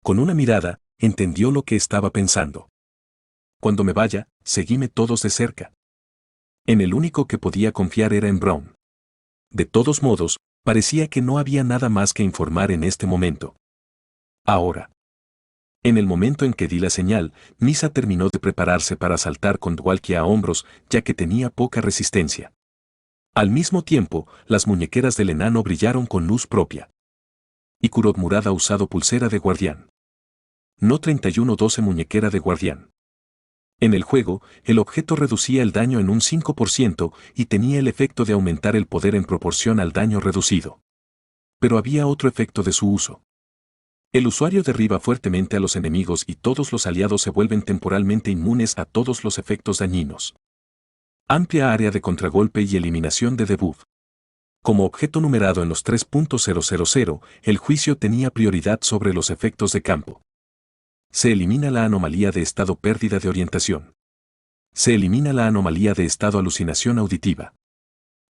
Con una mirada, entendió lo que estaba pensando. Cuando me vaya, seguime todos de cerca. En el único que podía confiar era en Brown. De todos modos, parecía que no había nada más que informar en este momento. Ahora. En el momento en que di la señal, Misa terminó de prepararse para saltar con Dwalkie a hombros, ya que tenía poca resistencia. Al mismo tiempo, las muñequeras del enano brillaron con luz propia. Ikurod Murad ha usado pulsera de guardián. No 3112 muñequera de guardián. En el juego, el objeto reducía el daño en un 5% y tenía el efecto de aumentar el poder en proporción al daño reducido. Pero había otro efecto de su uso. El usuario derriba fuertemente a los enemigos y todos los aliados se vuelven temporalmente inmunes a todos los efectos dañinos. Amplia área de contragolpe y eliminación de debuff. Como objeto numerado en los 3.000, el juicio tenía prioridad sobre los efectos de campo. Se elimina la anomalía de estado pérdida de orientación. Se elimina la anomalía de estado alucinación auditiva.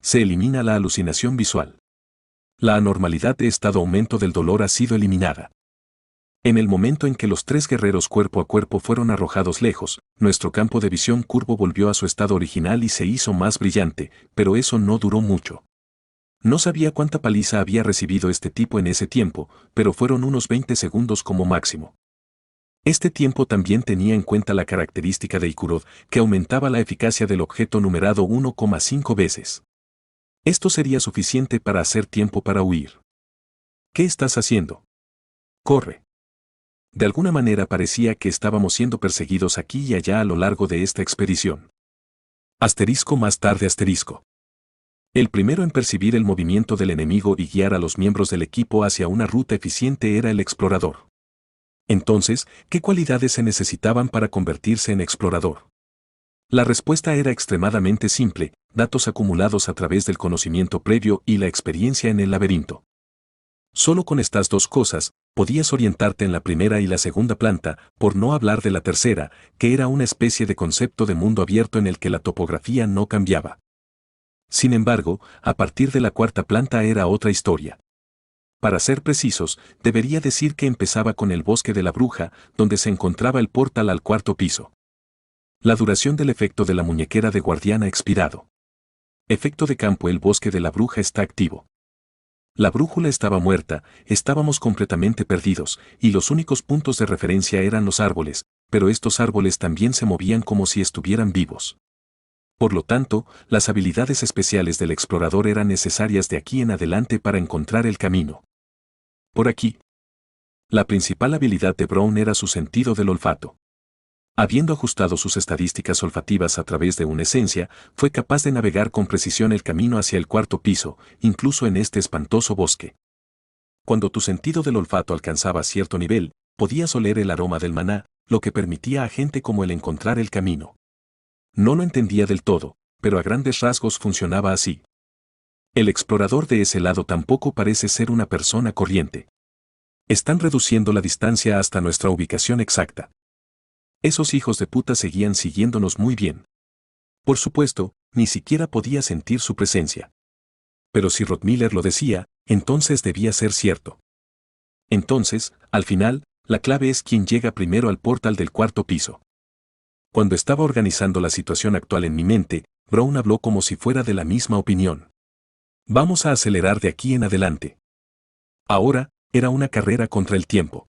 Se elimina la alucinación visual. La anormalidad de estado aumento del dolor ha sido eliminada. En el momento en que los tres guerreros cuerpo a cuerpo fueron arrojados lejos, nuestro campo de visión curvo volvió a su estado original y se hizo más brillante, pero eso no duró mucho. No sabía cuánta paliza había recibido este tipo en ese tiempo, pero fueron unos 20 segundos como máximo. Este tiempo también tenía en cuenta la característica de Ikurod, que aumentaba la eficacia del objeto numerado 1,5 veces. Esto sería suficiente para hacer tiempo para huir. ¿Qué estás haciendo? Corre. De alguna manera parecía que estábamos siendo perseguidos aquí y allá a lo largo de esta expedición. Asterisco más tarde asterisco. El primero en percibir el movimiento del enemigo y guiar a los miembros del equipo hacia una ruta eficiente era el explorador. Entonces, ¿qué cualidades se necesitaban para convertirse en explorador? La respuesta era extremadamente simple: datos acumulados a través del conocimiento previo y la experiencia en el laberinto. Solo con estas dos cosas, podías orientarte en la primera y la segunda planta, por no hablar de la tercera, que era una especie de concepto de mundo abierto en el que la topografía no cambiaba. Sin embargo, a partir de la cuarta planta era otra historia. Para ser precisos, debería decir que empezaba con el bosque de la bruja, donde se encontraba el portal al cuarto piso. La duración del efecto de la muñequera de guardián ha expirado. Efecto de campo: el bosque de la bruja está activo. La brújula estaba muerta, estábamos completamente perdidos, y los únicos puntos de referencia eran los árboles, pero estos árboles también se movían como si estuvieran vivos. Por lo tanto, las habilidades especiales del explorador eran necesarias de aquí en adelante para encontrar el camino. Por aquí. La principal habilidad de Brown era su sentido del olfato. Habiendo ajustado sus estadísticas olfativas a través de una esencia, fue capaz de navegar con precisión el camino hacia el cuarto piso, incluso en este espantoso bosque. Cuando tu sentido del olfato alcanzaba cierto nivel, podías oler el aroma del maná, lo que permitía a gente como él encontrar el camino. No lo entendía del todo, pero a grandes rasgos funcionaba así. El explorador de ese lado tampoco parece ser una persona corriente. Están reduciendo la distancia hasta nuestra ubicación exacta. Esos hijos de puta seguían siguiéndonos muy bien. Por supuesto, ni siquiera podía sentir su presencia. Pero si Rottmeiler lo decía, entonces debía ser cierto. Entonces, al final, la clave es quién llega primero al portal del cuarto piso. Cuando estaba organizando la situación actual en mi mente, Brown habló como si fuera de la misma opinión. Vamos a acelerar de aquí en adelante. Ahora, era una carrera contra el tiempo.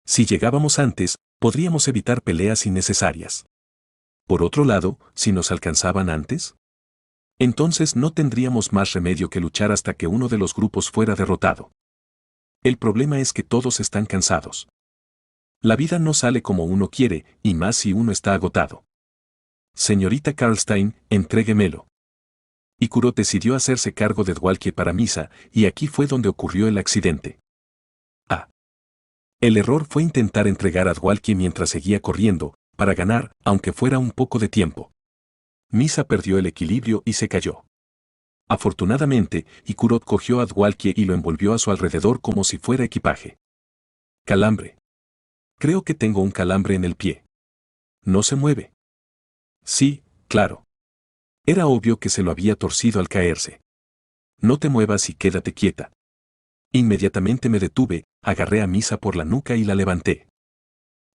Si llegábamos antes, podríamos evitar peleas innecesarias. Por otro lado, si nos alcanzaban antes, entonces no tendríamos más remedio que luchar hasta que uno de los grupos fuera derrotado. El problema es que todos están cansados. La vida no sale como uno quiere, y más si uno está agotado. Señorita Karlstein, entréguemelo. Y Kurot decidió hacerse cargo de Dwalkie para Misa, y aquí fue donde ocurrió el accidente. El error fue intentar entregar a Dwalkie mientras seguía corriendo, para ganar, aunque fuera un poco de tiempo. Misa perdió el equilibrio y se cayó. Afortunadamente, Kurot cogió a Dwalkie y lo envolvió a su alrededor como si fuera equipaje. Calambre. Creo que tengo un calambre en el pie. No se mueve. Sí, claro. Era obvio que se lo había torcido al caerse. No te muevas y quédate quieta. Inmediatamente me detuve, agarré a Misa por la nuca y la levanté.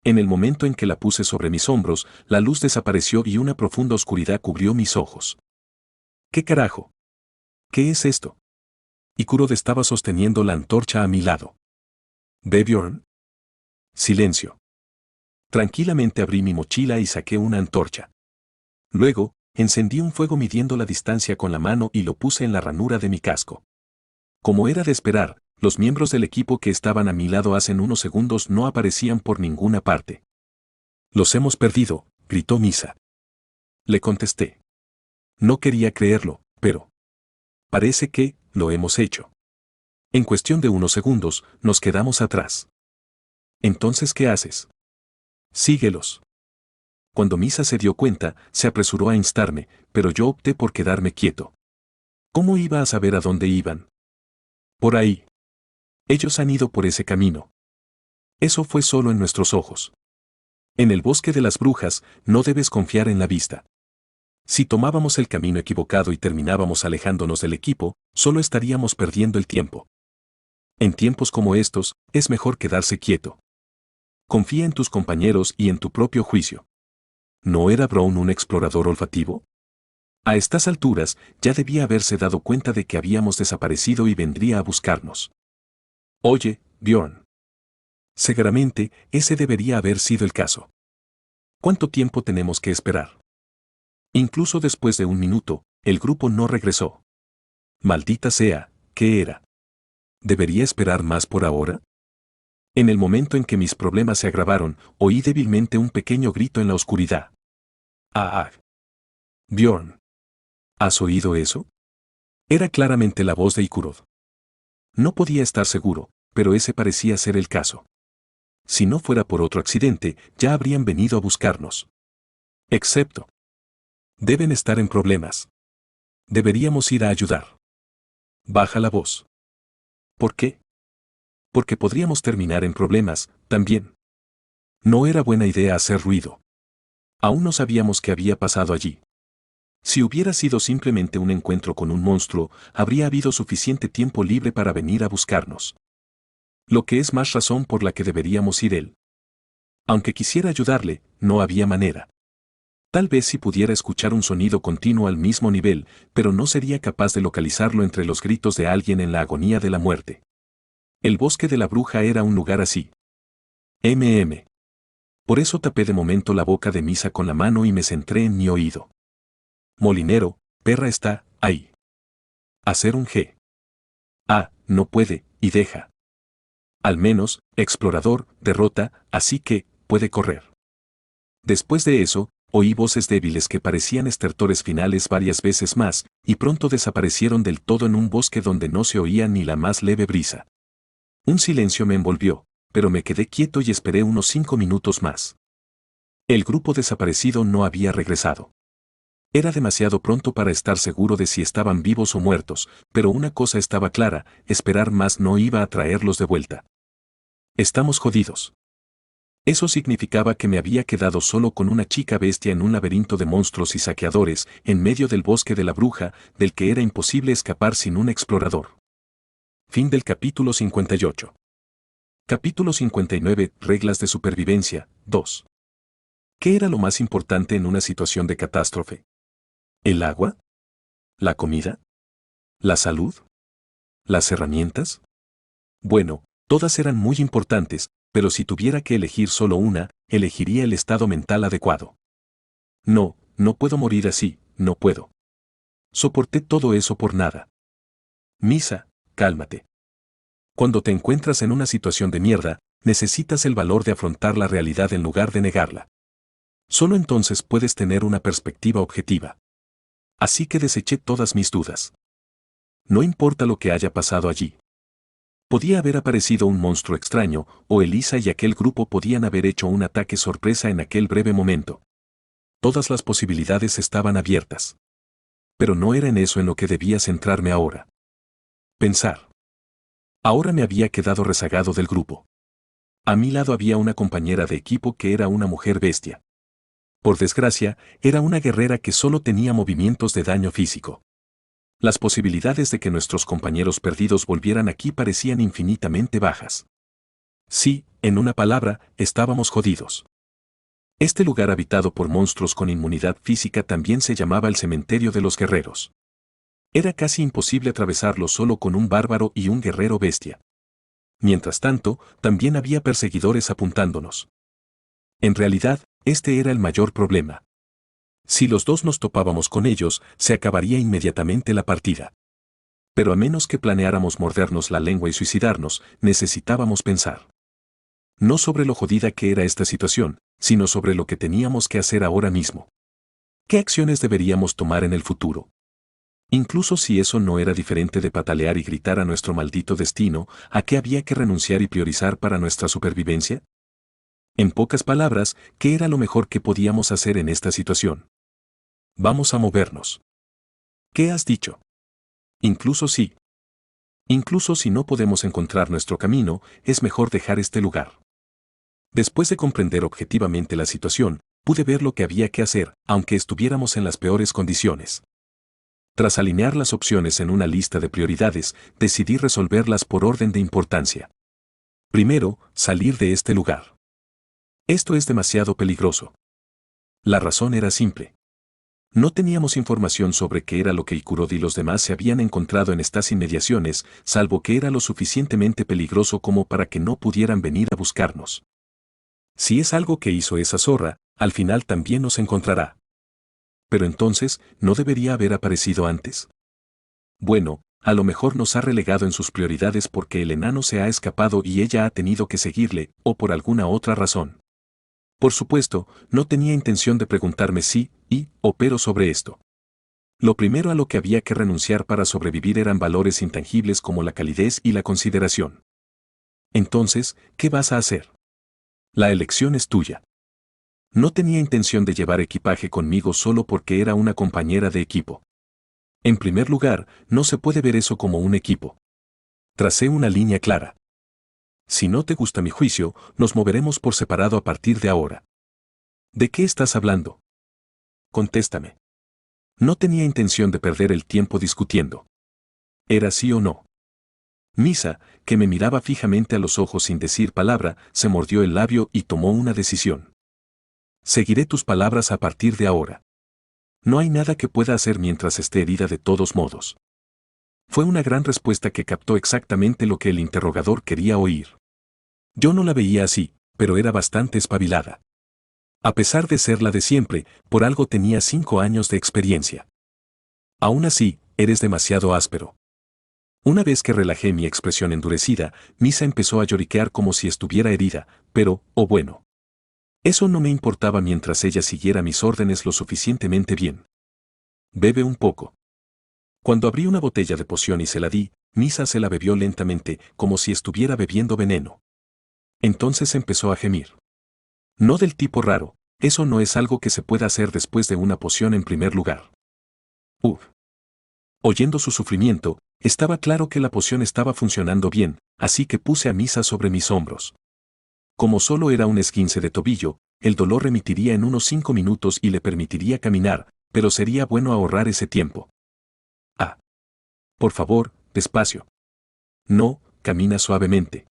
En el momento en que la puse sobre mis hombros, la luz desapareció y una profunda oscuridad cubrió mis ojos. ¿Qué carajo? ¿Qué es esto? Y Kurot estaba sosteniendo la antorcha a mi lado. ¿Ve, Bjorn? Silencio. Tranquilamente abrí mi mochila y saqué una antorcha. Luego, encendí un fuego midiendo la distancia con la mano y lo puse en la ranura de mi casco. Como era de esperar, los miembros del equipo que estaban a mi lado hace unos segundos no aparecían por ninguna parte. «Los hemos perdido», gritó Misa. Le contesté. No quería creerlo, pero parece que lo hemos hecho. En cuestión de unos segundos, nos quedamos atrás. ¿Entonces qué haces? Síguelos. Cuando Misa se dio cuenta, se apresuró a instarme, pero yo opté por quedarme quieto. ¿Cómo iba a saber a dónde iban? Por ahí. Ellos han ido por ese camino. Eso fue solo en nuestros ojos. En el bosque de las brujas, no debes confiar en la vista. Si tomábamos el camino equivocado y terminábamos alejándonos del equipo, solo estaríamos perdiendo el tiempo. En tiempos como estos, es mejor quedarse quieto. Confía en tus compañeros y en tu propio juicio. ¿No era Brown un explorador olfativo? A estas alturas, ya debía haberse dado cuenta de que habíamos desaparecido y vendría a buscarnos. Oye, Bjorn. Seguramente, ese debería haber sido el caso. ¿Cuánto tiempo tenemos que esperar? Incluso después de un minuto, el grupo no regresó. Maldita sea, ¿qué era? ¿Debería esperar más por ahora? En el momento en que mis problemas se agravaron, oí débilmente un pequeño grito en la oscuridad. ¡Ah! Bjorn. ¿Has oído eso? Era claramente la voz de Kurot. No podía estar seguro, pero ese parecía ser el caso. Si no fuera por otro accidente, ya habrían venido a buscarnos. Excepto. Deben estar en problemas. Deberíamos ir a ayudar. Baja la voz. ¿Por qué? Porque podríamos terminar en problemas, también. No era buena idea hacer ruido. Aún no sabíamos qué había pasado allí. Si hubiera sido simplemente un encuentro con un monstruo, habría habido suficiente tiempo libre para venir a buscarnos. Lo que es más razón por la que deberíamos ir él. Aunque quisiera ayudarle, no había manera. Tal vez si pudiera escuchar un sonido continuo al mismo nivel, pero no sería capaz de localizarlo entre los gritos de alguien en la agonía de la muerte. El bosque de la bruja era un lugar así. Por eso tapé de momento la boca de Misa con la mano y me centré en mi oído. Molinero, perra está ahí. Hacer un G. Ah, no puede, y deja. Al menos, explorador, derrota, así que, puede correr. Después de eso, oí voces débiles que parecían estertores finales varias veces más, y pronto desaparecieron del todo en un bosque donde no se oía ni la más leve brisa. Un silencio me envolvió, pero me quedé quieto y esperé unos 5 minutos más. El grupo desaparecido no había regresado. Era demasiado pronto para estar seguro de si estaban vivos o muertos, pero una cosa estaba clara, esperar más no iba a traerlos de vuelta. Estamos jodidos. Eso significaba que me había quedado solo con una chica bestia en un laberinto de monstruos y saqueadores, en medio del bosque de la bruja, del que era imposible escapar sin un explorador. Fin del capítulo 58. Capítulo 59. Reglas de supervivencia, 2. ¿Qué era lo más importante en una situación de catástrofe? ¿El agua? ¿La comida? ¿La salud? ¿Las herramientas? Bueno, todas eran muy importantes, pero si tuviera que elegir solo una, elegiría el estado mental adecuado. No, no puedo morir así, no puedo. Soporté todo eso por nada. Misa, cálmate. Cuando te encuentras en una situación de mierda, necesitas el valor de afrontar la realidad en lugar de negarla. Solo entonces puedes tener una perspectiva objetiva. Así que deseché todas mis dudas. No importa lo que haya pasado allí. Podía haber aparecido un monstruo extraño, o Elisa y aquel grupo podían haber hecho un ataque sorpresa en aquel breve momento. Todas las posibilidades estaban abiertas. Pero no era en eso en lo que debía centrarme ahora. Pensar. Ahora me había quedado rezagado del grupo. A mi lado había una compañera de equipo que era una mujer bestia. Por desgracia, era una guerrera que solo tenía movimientos de daño físico. Las posibilidades de que nuestros compañeros perdidos volvieran aquí parecían infinitamente bajas. Sí, en una palabra, estábamos jodidos. Este lugar habitado por monstruos con inmunidad física también se llamaba el cementerio de los guerreros. Era casi imposible atravesarlo solo con un bárbaro y un guerrero bestia. Mientras tanto, también había perseguidores apuntándonos. En realidad, este era el mayor problema. Si los dos nos topábamos con ellos, se acabaría inmediatamente la partida. Pero a menos que planeáramos mordernos la lengua y suicidarnos, necesitábamos pensar. No sobre lo jodida que era esta situación, sino sobre lo que teníamos que hacer ahora mismo. ¿Qué acciones deberíamos tomar en el futuro? Incluso si eso no era diferente de patalear y gritar a nuestro maldito destino, ¿a qué había que renunciar y priorizar para nuestra supervivencia? En pocas palabras, ¿qué era lo mejor que podíamos hacer en esta situación? Vamos a movernos. ¿Qué has dicho? Incluso si no podemos encontrar nuestro camino, es mejor dejar este lugar. Después de comprender objetivamente la situación, pude ver lo que había que hacer, aunque estuviéramos en las peores condiciones. Tras alinear las opciones en una lista de prioridades, decidí resolverlas por orden de importancia. Primero, salir de este lugar. Esto es demasiado peligroso. La razón era simple. No teníamos información sobre qué era lo que Ikurod y los demás se habían encontrado en estas inmediaciones, salvo que era lo suficientemente peligroso como para que no pudieran venir a buscarnos. Si es algo que hizo esa zorra, al final también nos encontrará. Pero entonces, ¿no debería haber aparecido antes? Bueno, a lo mejor nos ha relegado en sus prioridades porque el enano se ha escapado y ella ha tenido que seguirle, o por alguna otra razón. Por supuesto, no tenía intención de preguntarme sí o pero sobre esto. Lo primero a lo que había que renunciar para sobrevivir eran valores intangibles como la calidez y la consideración. Entonces, ¿qué vas a hacer? La elección es tuya. No tenía intención de llevar equipaje conmigo solo porque era una compañera de equipo. En primer lugar, no se puede ver eso como un equipo. Tracé una línea clara. Si no te gusta mi juicio, nos moveremos por separado a partir de ahora. ¿De qué estás hablando? Contéstame. No tenía intención de perder el tiempo discutiendo. ¿Era sí o no? Misa, que me miraba fijamente a los ojos sin decir palabra, se mordió el labio y tomó una decisión. Seguiré tus palabras a partir de ahora. No hay nada que pueda hacer mientras esté herida de todos modos. Fue una gran respuesta que captó exactamente lo que el interrogador quería oír. Yo no la veía así, pero era bastante espabilada. A pesar de ser la de siempre, por algo tenía 5 años de experiencia. Aún así, eres demasiado áspero. Una vez que relajé mi expresión endurecida, Misa empezó a lloriquear como si estuviera herida, pero, oh bueno. Eso no me importaba mientras ella siguiera mis órdenes lo suficientemente bien. Bebe un poco. Cuando abrí una botella de poción y se la di, Misa se la bebió lentamente, como si estuviera bebiendo veneno. Entonces empezó a gemir. No del tipo raro, eso no es algo que se pueda hacer después de una poción en primer lugar. Oyendo su sufrimiento, estaba claro que la poción estaba funcionando bien, así que puse a Misa sobre mis hombros. Como solo era un esguince de tobillo, el dolor remitiría en unos 5 minutos y le permitiría caminar, pero sería bueno ahorrar ese tiempo. Ah. Por favor, despacio. No, camina suavemente.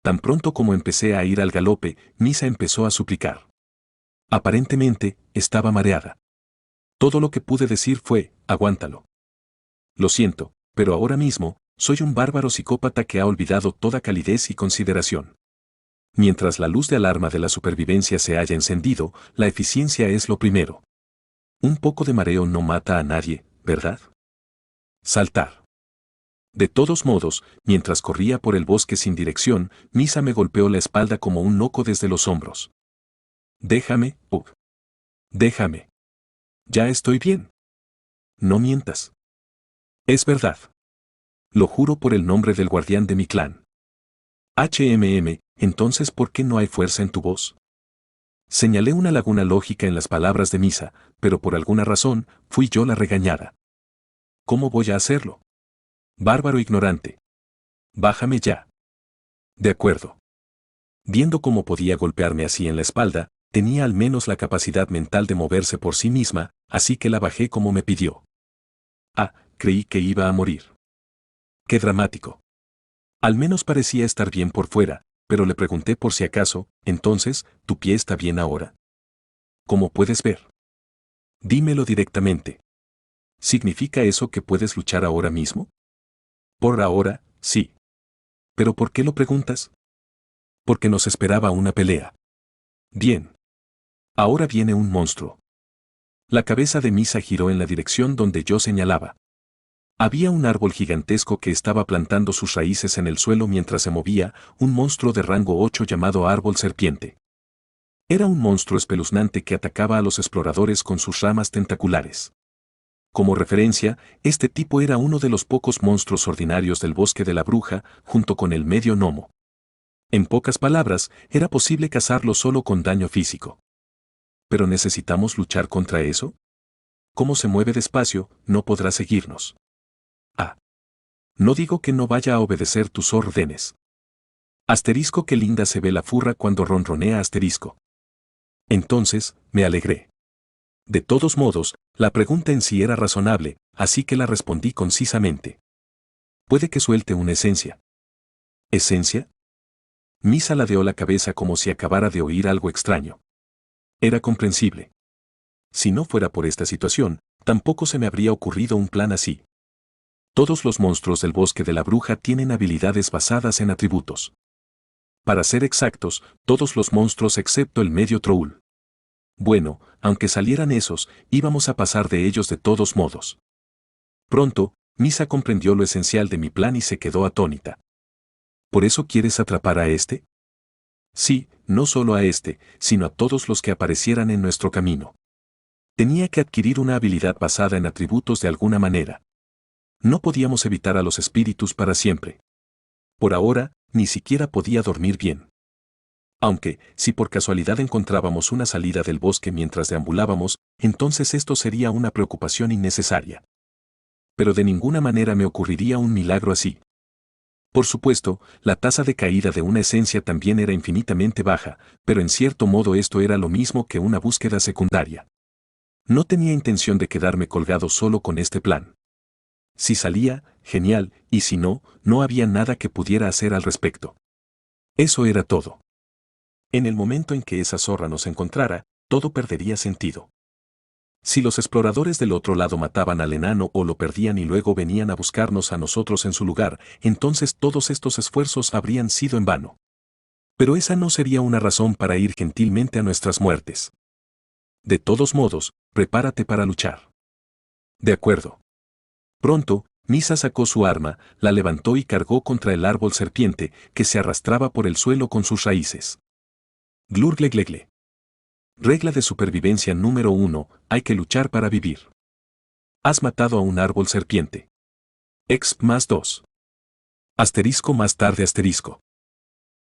Tan pronto como empecé a ir al galope, Misa empezó a suplicar. Aparentemente, estaba mareada. Todo lo que pude decir fue, aguántalo. Lo siento, pero ahora mismo, soy un bárbaro psicópata que ha olvidado toda calidez y consideración. Mientras la luz de alarma de la supervivencia se haya encendido, la eficiencia es lo primero. Un poco de mareo no mata a nadie, ¿verdad? Saltar. De todos modos, mientras corría por el bosque sin dirección, Misa me golpeó la espalda como un loco desde los hombros. Déjame, déjame. Ya estoy bien. No mientas. Es verdad. Lo juro por el nombre del guardián de mi clan. Entonces ¿por qué no hay fuerza en tu voz? Señalé una laguna lógica en las palabras de Misa, pero por alguna razón, fui yo la regañada. ¿Cómo voy a hacerlo? Bárbaro ignorante. Bájame ya. De acuerdo. Viendo cómo podía golpearme así en la espalda, tenía al menos la capacidad mental de moverse por sí misma, así que la bajé como me pidió. Ah, creí que iba a morir. Qué dramático. Al menos parecía estar bien por fuera, pero le pregunté por si acaso, entonces, ¿tu pie está bien ahora? ¿Cómo puedes ver? Dímelo directamente. ¿Significa eso que puedes luchar ahora mismo? Por ahora, sí. ¿Pero por qué lo preguntas? Porque nos esperaba una pelea. Bien. Ahora viene un monstruo. La cabeza de Misa giró en la dirección donde yo señalaba. Había un árbol gigantesco que estaba plantando sus raíces en el suelo mientras se movía, un monstruo de rango 8 llamado árbol serpiente. Era un monstruo espeluznante que atacaba a los exploradores con sus ramas tentaculares. Como referencia, este tipo era uno de los pocos monstruos ordinarios del bosque de la bruja, junto con el medio gnomo. En pocas palabras, era posible cazarlo solo con daño físico. ¿Pero necesitamos luchar contra eso? Como se mueve despacio, no podrá seguirnos. Ah. No digo que no vaya a obedecer tus órdenes. Asterisco que linda se ve la furra cuando ronronea asterisco. Entonces, me alegré. De todos modos, la pregunta en sí era razonable, así que la respondí concisamente. Puede que suelte una esencia. ¿Esencia? Misa ladeó la cabeza como si acabara de oír algo extraño. Era comprensible. Si no fuera por esta situación, tampoco se me habría ocurrido un plan así. Todos los monstruos del bosque de la bruja tienen habilidades basadas en atributos. Para ser exactos, todos los monstruos excepto el medio troul. Bueno, aunque salieran esos, íbamos a pasar de ellos de todos modos. Pronto, Misa comprendió lo esencial de mi plan y se quedó atónita. ¿Por eso quieres atrapar a este? Sí, no solo a este, sino a todos los que aparecieran en nuestro camino. Tenía que adquirir una habilidad basada en atributos de alguna manera. No podíamos evitar a los espíritus para siempre. Por ahora, ni siquiera podía dormir bien. Aunque, si por casualidad encontrábamos una salida del bosque mientras deambulábamos, entonces esto sería una preocupación innecesaria. Pero de ninguna manera me ocurriría un milagro así. Por supuesto, la tasa de caída de una esencia también era infinitamente baja, pero en cierto modo esto era lo mismo que una búsqueda secundaria. No tenía intención de quedarme colgado solo con este plan. Si salía, genial, y si no, no había nada que pudiera hacer al respecto. Eso era todo. En el momento en que esa zorra nos encontrara, todo perdería sentido. Si los exploradores del otro lado mataban al enano o lo perdían y luego venían a buscarnos a nosotros en su lugar, entonces todos estos esfuerzos habrían sido en vano. Pero esa no sería una razón para ir gentilmente a nuestras muertes. De todos modos, prepárate para luchar. De acuerdo. Pronto, Misa sacó su arma, la levantó y cargó contra el árbol serpiente, que se arrastraba por el suelo con sus raíces. Glurgleglegle. Regla de supervivencia número 1, hay que luchar para vivir. Has matado a un árbol serpiente. Exp más 2. Asterisco más tarde asterisco.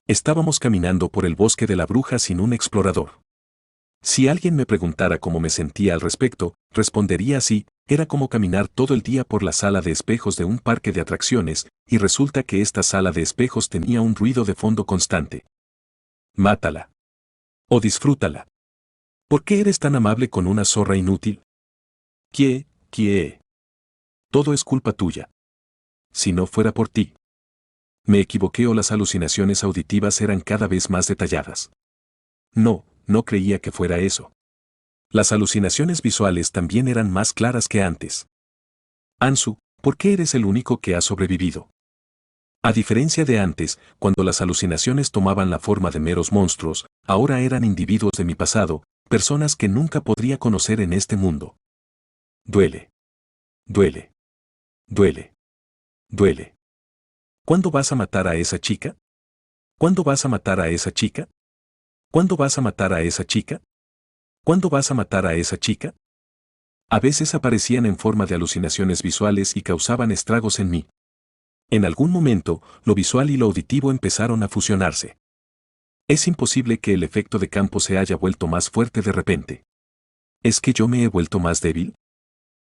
Estábamos caminando por el bosque de la bruja sin un explorador. Si alguien me preguntara cómo me sentía al respecto, respondería así: era como caminar todo el día por la sala de espejos de un parque de atracciones, y resulta que esta sala de espejos tenía un ruido de fondo constante. Mátala. O disfrútala. ¿Por qué eres tan amable con una zorra inútil? ¿Qué? Todo es culpa tuya. Si no fuera por ti. Me equivoqué o las alucinaciones auditivas eran cada vez más detalladas. No creía que fuera eso. Las alucinaciones visuales también eran más claras que antes. Ansu, ¿por qué eres el único que ha sobrevivido? A diferencia de antes, cuando las alucinaciones tomaban la forma de meros monstruos, ahora eran individuos de mi pasado, personas que nunca podría conocer en este mundo. Duele. Duele. Duele. Duele. ¿Cuándo vas a matar a esa chica? ¿Cuándo vas a matar a esa chica? ¿Cuándo vas a matar a esa chica? ¿Cuándo vas a matar a esa chica? A veces aparecían en forma de alucinaciones visuales y causaban estragos en mí. En algún momento, lo visual y lo auditivo empezaron a fusionarse. Es imposible que el efecto de campo se haya vuelto más fuerte de repente. ¿Es que yo me he vuelto más débil?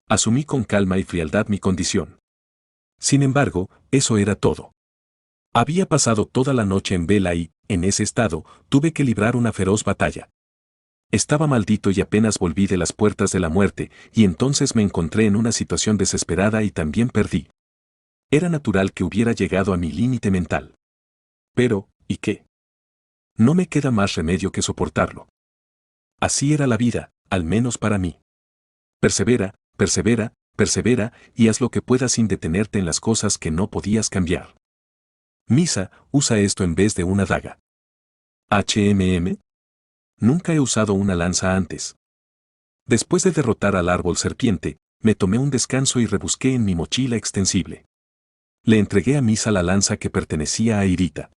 Asumí con calma y frialdad mi condición. Sin embargo, eso era todo. Había pasado toda la noche en vela y, en ese estado, tuve que librar una feroz batalla. Estaba maldito y apenas volví de las puertas de la muerte, y entonces me encontré en una situación desesperada y también perdí. Era natural que hubiera llegado a mi límite mental. Pero, ¿y qué? No me queda más remedio que soportarlo. Así era la vida, al menos para mí. Persevera, persevera, persevera, y haz lo que puedas sin detenerte en las cosas que no podías cambiar. Misa, usa esto en vez de una daga. HMM. Nunca he usado una lanza antes. Después de derrotar al árbol serpiente, me tomé un descanso y rebusqué en mi mochila extensible. Le entregué a Misa la lanza que pertenecía a Irita.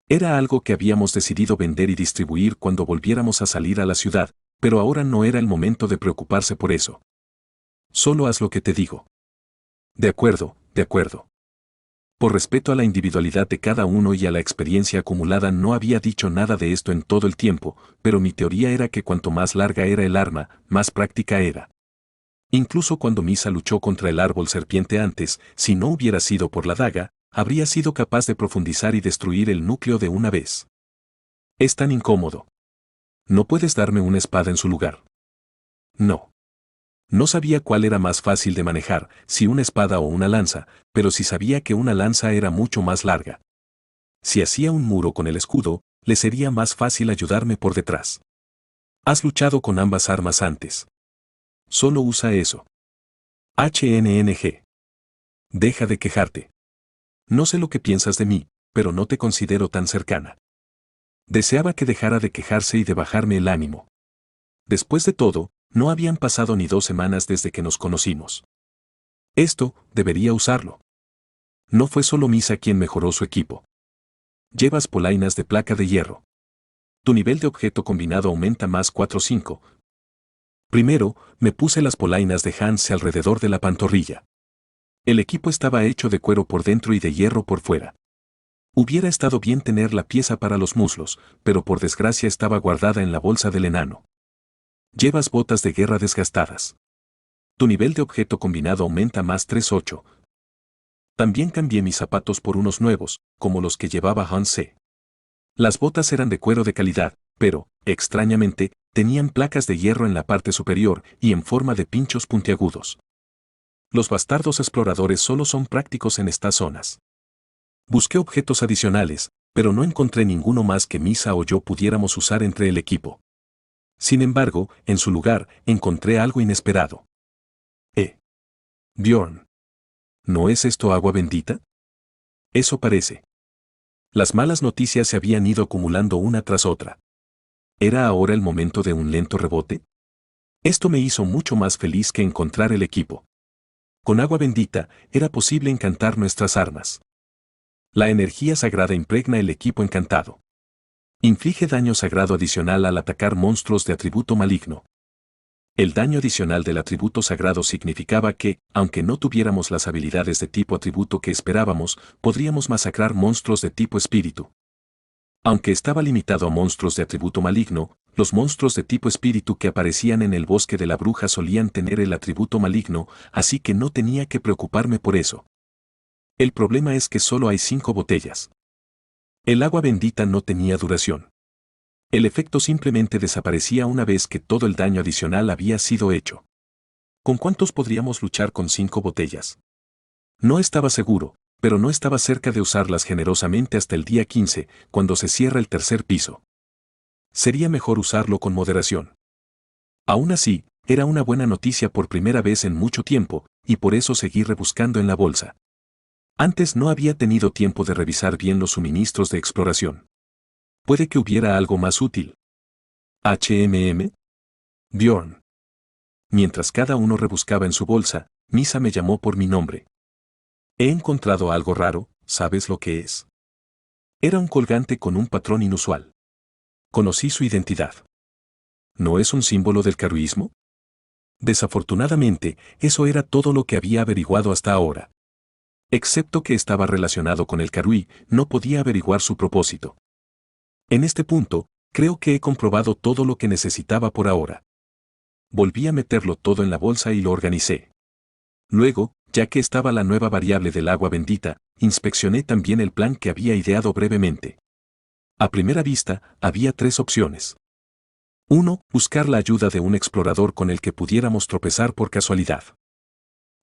Era algo que habíamos decidido vender y distribuir cuando volviéramos a salir a la ciudad, pero ahora no era el momento de preocuparse por eso. Solo haz lo que te digo. De acuerdo, de acuerdo. Por respeto a la individualidad de cada uno y a la experiencia acumulada no había dicho nada de esto en todo el tiempo, pero mi teoría era que cuanto más larga era el arma, más práctica era. Incluso cuando Misa luchó contra el árbol serpiente antes, si no hubiera sido por la daga, habría sido capaz de profundizar y destruir el núcleo de una vez. Es tan incómodo. ¿No puedes darme una espada en su lugar? No. No sabía cuál era más fácil de manejar, si una espada o una lanza, pero sí sabía que una lanza era mucho más larga. Si hacía un muro con el escudo, le sería más fácil ayudarme por detrás. Has luchado con ambas armas antes. Solo usa eso. HNNG. Deja de quejarte. No sé lo que piensas de mí, pero no te considero tan cercana. Deseaba que dejara de quejarse y de bajarme el ánimo. Después de todo, no habían pasado ni 2 semanas desde que nos conocimos. Esto, debería usarlo. No fue solo Misa quien mejoró su equipo. Llevas polainas de placa de hierro. Tu nivel de objeto combinado aumenta más 4 o 5. Primero, me puse las polainas de Hanse alrededor de la pantorrilla. El equipo estaba hecho de cuero por dentro y de hierro por fuera. Hubiera estado bien tener la pieza para los muslos, pero por desgracia estaba guardada en la bolsa del enano. Llevas botas de guerra desgastadas. Tu nivel de objeto combinado aumenta más 3-8. También cambié mis zapatos por unos nuevos, como los que llevaba Hanse. Las botas eran de cuero de calidad, pero, extrañamente, tenían placas de hierro en la parte superior y en forma de pinchos puntiagudos. Los bastardos exploradores solo son prácticos en estas zonas. Busqué objetos adicionales, pero no encontré ninguno más que Misa o yo pudiéramos usar entre el equipo. Sin embargo, en su lugar, encontré algo inesperado. Bjorn. ¿No es esto agua bendita? Eso parece. Las malas noticias se habían ido acumulando una tras otra. ¿Era ahora el momento de un lento rebote? Esto me hizo mucho más feliz que encontrar el equipo. Con agua bendita, era posible encantar nuestras armas. La energía sagrada impregna el equipo encantado. Inflige daño sagrado adicional al atacar monstruos de atributo maligno. El daño adicional del atributo sagrado significaba que, aunque no tuviéramos las habilidades de tipo atributo que esperábamos, podríamos masacrar monstruos de tipo espíritu. Aunque estaba limitado a monstruos de atributo maligno, los monstruos de tipo espíritu que aparecían en el bosque de la bruja solían tener el atributo maligno, así que no tenía que preocuparme por eso. El problema es que solo hay 5 botellas. El agua bendita no tenía duración. El efecto simplemente desaparecía una vez que todo el daño adicional había sido hecho. ¿Con cuántos podríamos luchar con 5 botellas? No estaba seguro, pero no estaba cerca de usarlas generosamente hasta el día 15, cuando se cierra el tercer piso. Sería mejor usarlo con moderación. Aún así, era una buena noticia por primera vez en mucho tiempo, y por eso seguí rebuscando en la bolsa. Antes no había tenido tiempo de revisar bien los suministros de exploración. Puede que hubiera algo más útil. ¿HMM? Bjorn. Mientras cada uno rebuscaba en su bolsa, Misa me llamó por mi nombre. He encontrado algo raro, ¿sabes lo que es? Era un colgante con un patrón inusual. Conocí su identidad. ¿No es un símbolo del caruismo? Desafortunadamente, eso era todo lo que había averiguado hasta ahora. Excepto que estaba relacionado con el carui, no podía averiguar su propósito. En este punto, creo que he comprobado todo lo que necesitaba por ahora. Volví a meterlo todo en la bolsa y lo organicé. Luego, ya que estaba la nueva variable del agua bendita, inspeccioné también el plan que había ideado brevemente. A primera vista, había 3 opciones. 1. Buscar la ayuda de un explorador con el que pudiéramos tropezar por casualidad.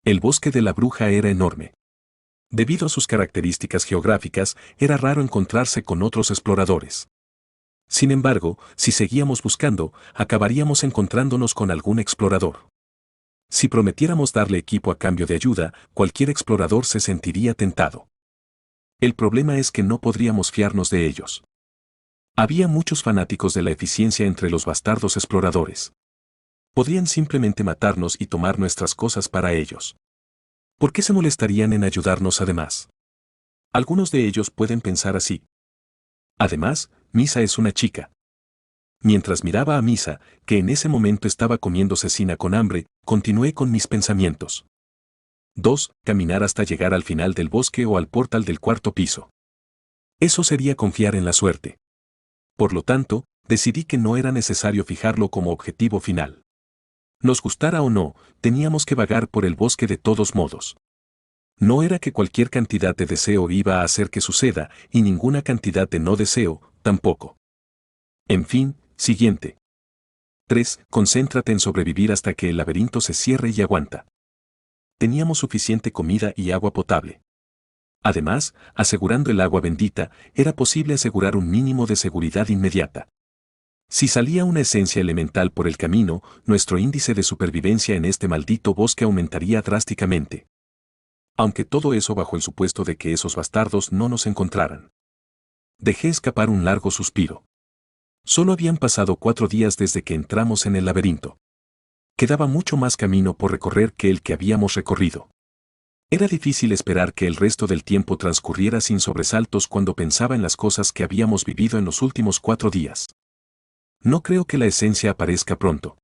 El bosque de la bruja era enorme. Debido a sus características geográficas, era raro encontrarse con otros exploradores. Sin embargo, si seguíamos buscando, acabaríamos encontrándonos con algún explorador. Si prometiéramos darle equipo a cambio de ayuda, cualquier explorador se sentiría tentado. El problema es que no podríamos fiarnos de ellos. Había muchos fanáticos de la eficiencia entre los bastardos exploradores. Podrían simplemente matarnos y tomar nuestras cosas para ellos. ¿Por qué se molestarían en ayudarnos además? Algunos de ellos pueden pensar así. Además, Misa es una chica. Mientras miraba a Misa, que en ese momento estaba comiendo cecina con hambre, continué con mis pensamientos. 2. Caminar hasta llegar al final del bosque o al portal del 4.º piso. Eso sería confiar en la suerte. Por lo tanto, decidí que no era necesario fijarlo como objetivo final. Nos gustara o no, teníamos que vagar por el bosque de todos modos. No era que cualquier cantidad de deseo iba a hacer que suceda, y ninguna cantidad de no deseo, tampoco. En fin, siguiente. 3. Concéntrate en sobrevivir hasta que el laberinto se cierre y aguanta. Teníamos suficiente comida y agua potable. Además, asegurando el agua bendita, era posible asegurar un mínimo de seguridad inmediata. Si salía una esencia elemental por el camino, nuestro índice de supervivencia en este maldito bosque aumentaría drásticamente. Aunque todo eso bajo el supuesto de que esos bastardos no nos encontraran. Dejé escapar un largo suspiro. Solo habían pasado 4 días desde que entramos en el laberinto. Quedaba mucho más camino por recorrer que el que habíamos recorrido. Era difícil esperar que el resto del tiempo transcurriera sin sobresaltos cuando pensaba en las cosas que habíamos vivido en los últimos 4 días. No creo que la esencia aparezca pronto.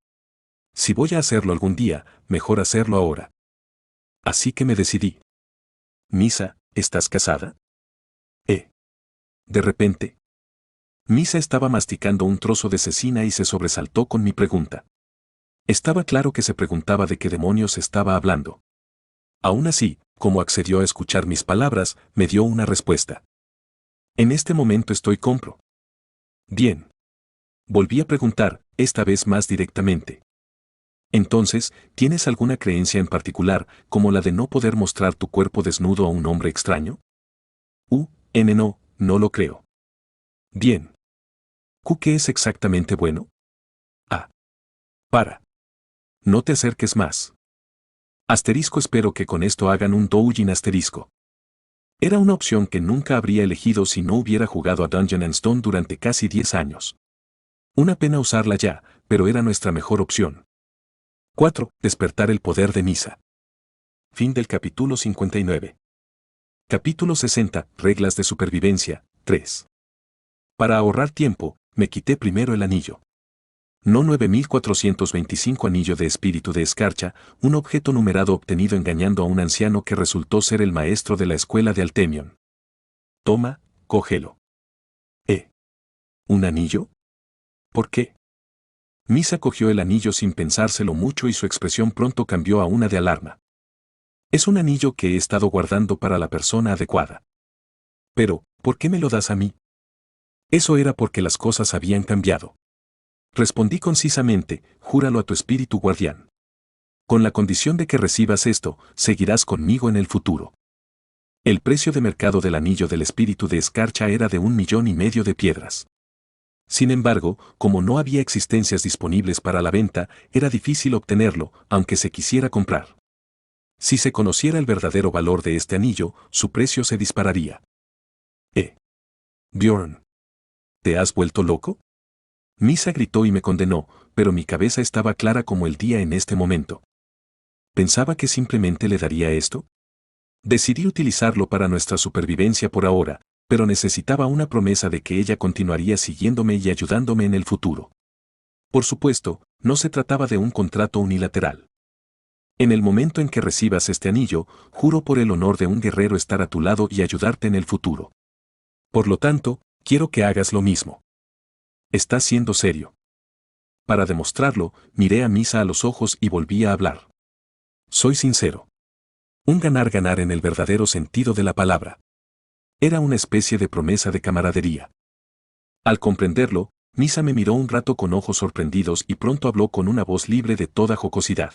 Si voy a hacerlo algún día, mejor hacerlo ahora. Así que me decidí. Misa, ¿estás casada? De repente. Misa estaba masticando un trozo de cecina y se sobresaltó con mi pregunta. Estaba claro que se preguntaba de qué demonios estaba hablando. Aún así, como accedió a escuchar mis palabras, me dio una respuesta. En este momento estoy compro. Bien. Volví a preguntar, esta vez más directamente. Entonces, ¿tienes alguna creencia en particular, como la de no poder mostrar tu cuerpo desnudo a un hombre extraño? No lo creo. Bien. ¿Qué es exactamente bueno? Para. No te acerques más. Asterisco espero que con esto hagan un doujin asterisco. Era una opción que nunca habría elegido si no hubiera jugado a Dungeon and Stone durante casi 10 años. Una pena usarla ya, pero era nuestra mejor opción. 4. Despertar el poder de Misa. Fin del capítulo 59. Capítulo 60. Reglas de supervivencia. 3. Para ahorrar tiempo, me quité primero el anillo. No 9425 anillo de espíritu de escarcha, un objeto numerado obtenido engañando a un anciano que resultó ser el maestro de la escuela de Altemion. Toma, cógelo. ¿Un anillo? ¿Por qué? Misa cogió el anillo sin pensárselo mucho y su expresión pronto cambió a una de alarma. Es un anillo que he estado guardando para la persona adecuada. Pero, ¿por qué me lo das a mí? Eso era porque las cosas habían cambiado. Respondí concisamente, júralo a tu espíritu guardián. Con la condición de que recibas esto, seguirás conmigo en el futuro. El precio de mercado del anillo del espíritu de escarcha era de 1,5 millones de piedras. Sin embargo, como no había existencias disponibles para la venta, era difícil obtenerlo, aunque se quisiera comprar. Si se conociera el verdadero valor de este anillo, su precio se dispararía. Bjorn. ¿Te has vuelto loco? Misa gritó y me condenó, pero mi cabeza estaba clara como el día en este momento. ¿Pensaba que simplemente le daría esto? Decidí utilizarlo para nuestra supervivencia por ahora, pero necesitaba una promesa de que ella continuaría siguiéndome y ayudándome en el futuro. Por supuesto, no se trataba de un contrato unilateral. En el momento en que recibas este anillo, juro por el honor de un guerrero estar a tu lado y ayudarte en el futuro. Por lo tanto, quiero que hagas lo mismo. ¿Estás siendo serio? Para demostrarlo, miré a Misa a los ojos y volví a hablar. Soy sincero. Un ganar-ganar en el verdadero sentido de la palabra. Era una especie de promesa de camaradería. Al comprenderlo, Misa me miró un rato con ojos sorprendidos y pronto habló con una voz libre de toda jocosidad.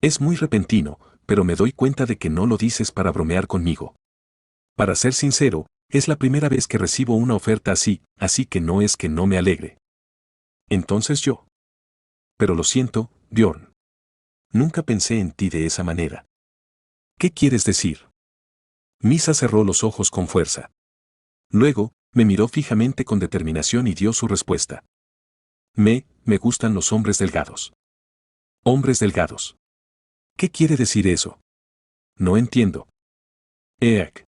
Es muy repentino, pero me doy cuenta de que no lo dices para bromear conmigo. Para ser sincero, es la primera vez que recibo una oferta así que no es que no me alegre. Entonces yo. Pero lo siento, Bjorn. Nunca pensé en ti de esa manera. ¿Qué quieres decir? Misa cerró los ojos con fuerza. Luego, me miró fijamente con determinación y dio su respuesta. Me gustan los hombres delgados. Hombres delgados. ¿Qué quiere decir eso? No entiendo. Eak.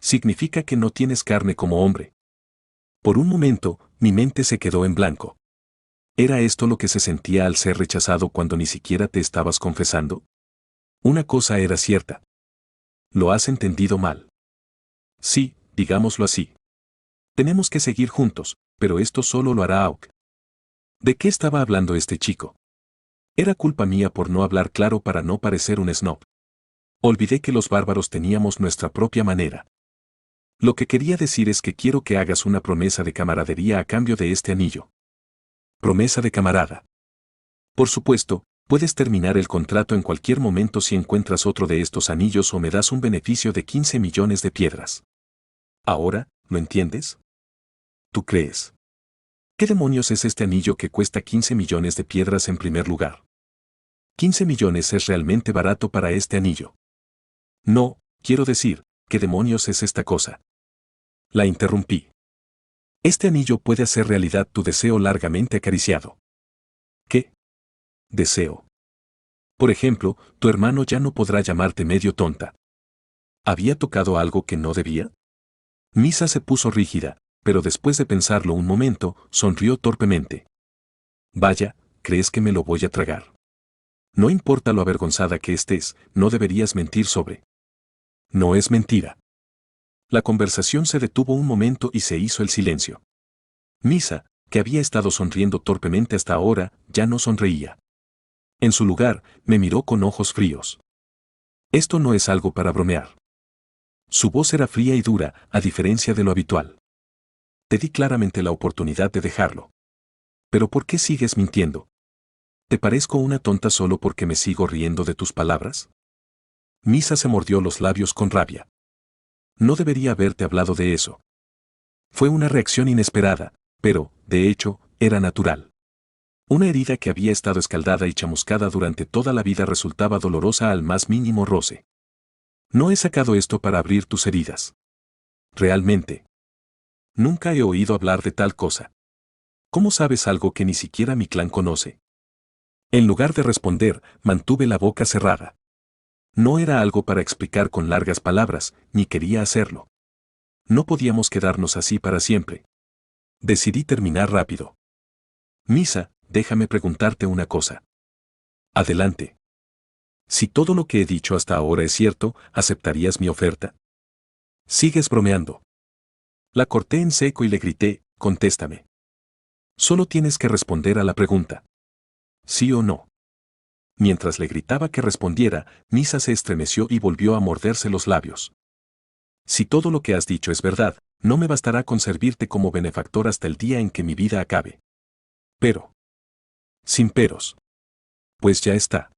Significa que no tienes carne como hombre. Por un momento, mi mente se quedó en blanco. ¿Era esto lo que se sentía al ser rechazado cuando ni siquiera te estabas confesando? Una cosa era cierta. Lo has entendido mal. Sí, digámoslo así. Tenemos que seguir juntos, pero esto solo lo hará Auk. ¿De qué estaba hablando este chico? Era culpa mía por no hablar claro para no parecer un snob. Olvidé que los bárbaros teníamos nuestra propia manera. Lo que quería decir es que quiero que hagas una promesa de camaradería a cambio de este anillo. Promesa de camarada. Por supuesto, puedes terminar el contrato en cualquier momento si encuentras otro de estos anillos o me das un beneficio de 15 millones de piedras. Ahora, ¿lo entiendes? ¿Tú crees? ¿Qué demonios es este anillo que cuesta 15 millones de piedras en primer lugar? 15 millones es realmente barato para este anillo. No, quiero decir, ¿qué demonios es esta cosa? La interrumpí. Este anillo puede hacer realidad tu deseo largamente acariciado. ¿Qué? Deseo. Por ejemplo, tu hermano ya no podrá llamarte medio tonta. ¿Había tocado algo que no debía? Misa se puso rígida, pero después de pensarlo un momento, sonrió torpemente. Vaya, ¿crees que me lo voy a tragar? No importa lo avergonzada que estés, no deberías mentir sobre. No es mentira. La conversación se detuvo un momento y se hizo el silencio. Misa, que había estado sonriendo torpemente hasta ahora, ya no sonreía. En su lugar, me miró con ojos fríos. Esto no es algo para bromear. Su voz era fría y dura, a diferencia de lo habitual. Te di claramente la oportunidad de dejarlo. ¿Pero por qué sigues mintiendo? ¿Te parezco una tonta solo porque me sigo riendo de tus palabras? Misa se mordió los labios con rabia. No debería haberte hablado de eso. Fue una reacción inesperada, pero, de hecho, era natural. Una herida que había estado escaldada y chamuscada durante toda la vida resultaba dolorosa al más mínimo roce. No he sacado esto para abrir tus heridas. Realmente. Nunca he oído hablar de tal cosa. ¿Cómo sabes algo que ni siquiera mi clan conoce? En lugar de responder, mantuve la boca cerrada. No era algo para explicar con largas palabras, ni quería hacerlo. No podíamos quedarnos así para siempre. Decidí terminar rápido. Misa, déjame preguntarte una cosa. Adelante. Si todo lo que he dicho hasta ahora es cierto, ¿aceptarías mi oferta? Sigues bromeando. La corté en seco y le grité, contéstame. Solo tienes que responder a la pregunta. ¿Sí o no? Mientras le gritaba que respondiera, Misa se estremeció y volvió a morderse los labios. Si todo lo que has dicho es verdad, no me bastará con servirte como benefactor hasta el día en que mi vida acabe. Pero. Sin peros. Pues ya está.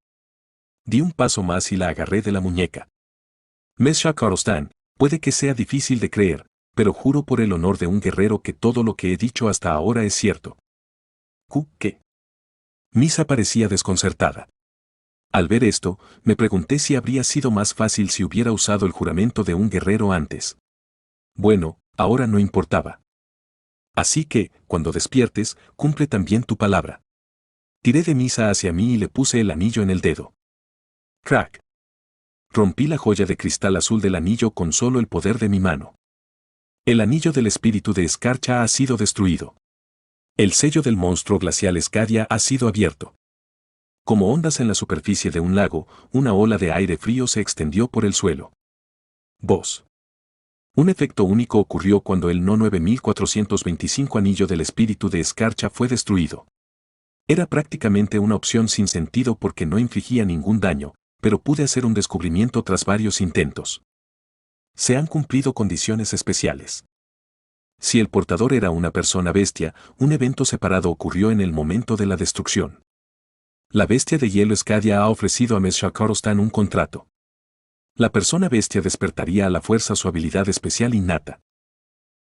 Di un paso más y la agarré de la muñeca. Mesha Karostan, puede que sea difícil de creer, pero juro por el honor de un guerrero que todo lo que he dicho hasta ahora es cierto. ¿Qué? Misa parecía desconcertada. Al ver esto, me pregunté si habría sido más fácil si hubiera usado el juramento de un guerrero antes. Bueno, ahora no importaba. Así que, cuando despiertes, cumple también tu palabra. Tiré de Misa hacia mí y le puse el anillo en el dedo. Crack. Rompí la joya de cristal azul del anillo con solo el poder de mi mano. El anillo del espíritu de Escarcha ha sido destruido. El sello del monstruo glacial Escadia ha sido abierto. Como ondas en la superficie de un lago, una ola de aire frío se extendió por el suelo. Voz. Un efecto único ocurrió cuando el No 9425 anillo del espíritu de Escarcha fue destruido. Era prácticamente una opción sin sentido porque no infligía ningún daño, pero pude hacer un descubrimiento tras varios intentos. Se han cumplido condiciones especiales. Si el portador era una persona bestia, un evento separado ocurrió en el momento de la destrucción. La bestia de hielo Escadia ha ofrecido a Mesha Karostan un contrato. La persona bestia despertaría a la fuerza su habilidad especial innata.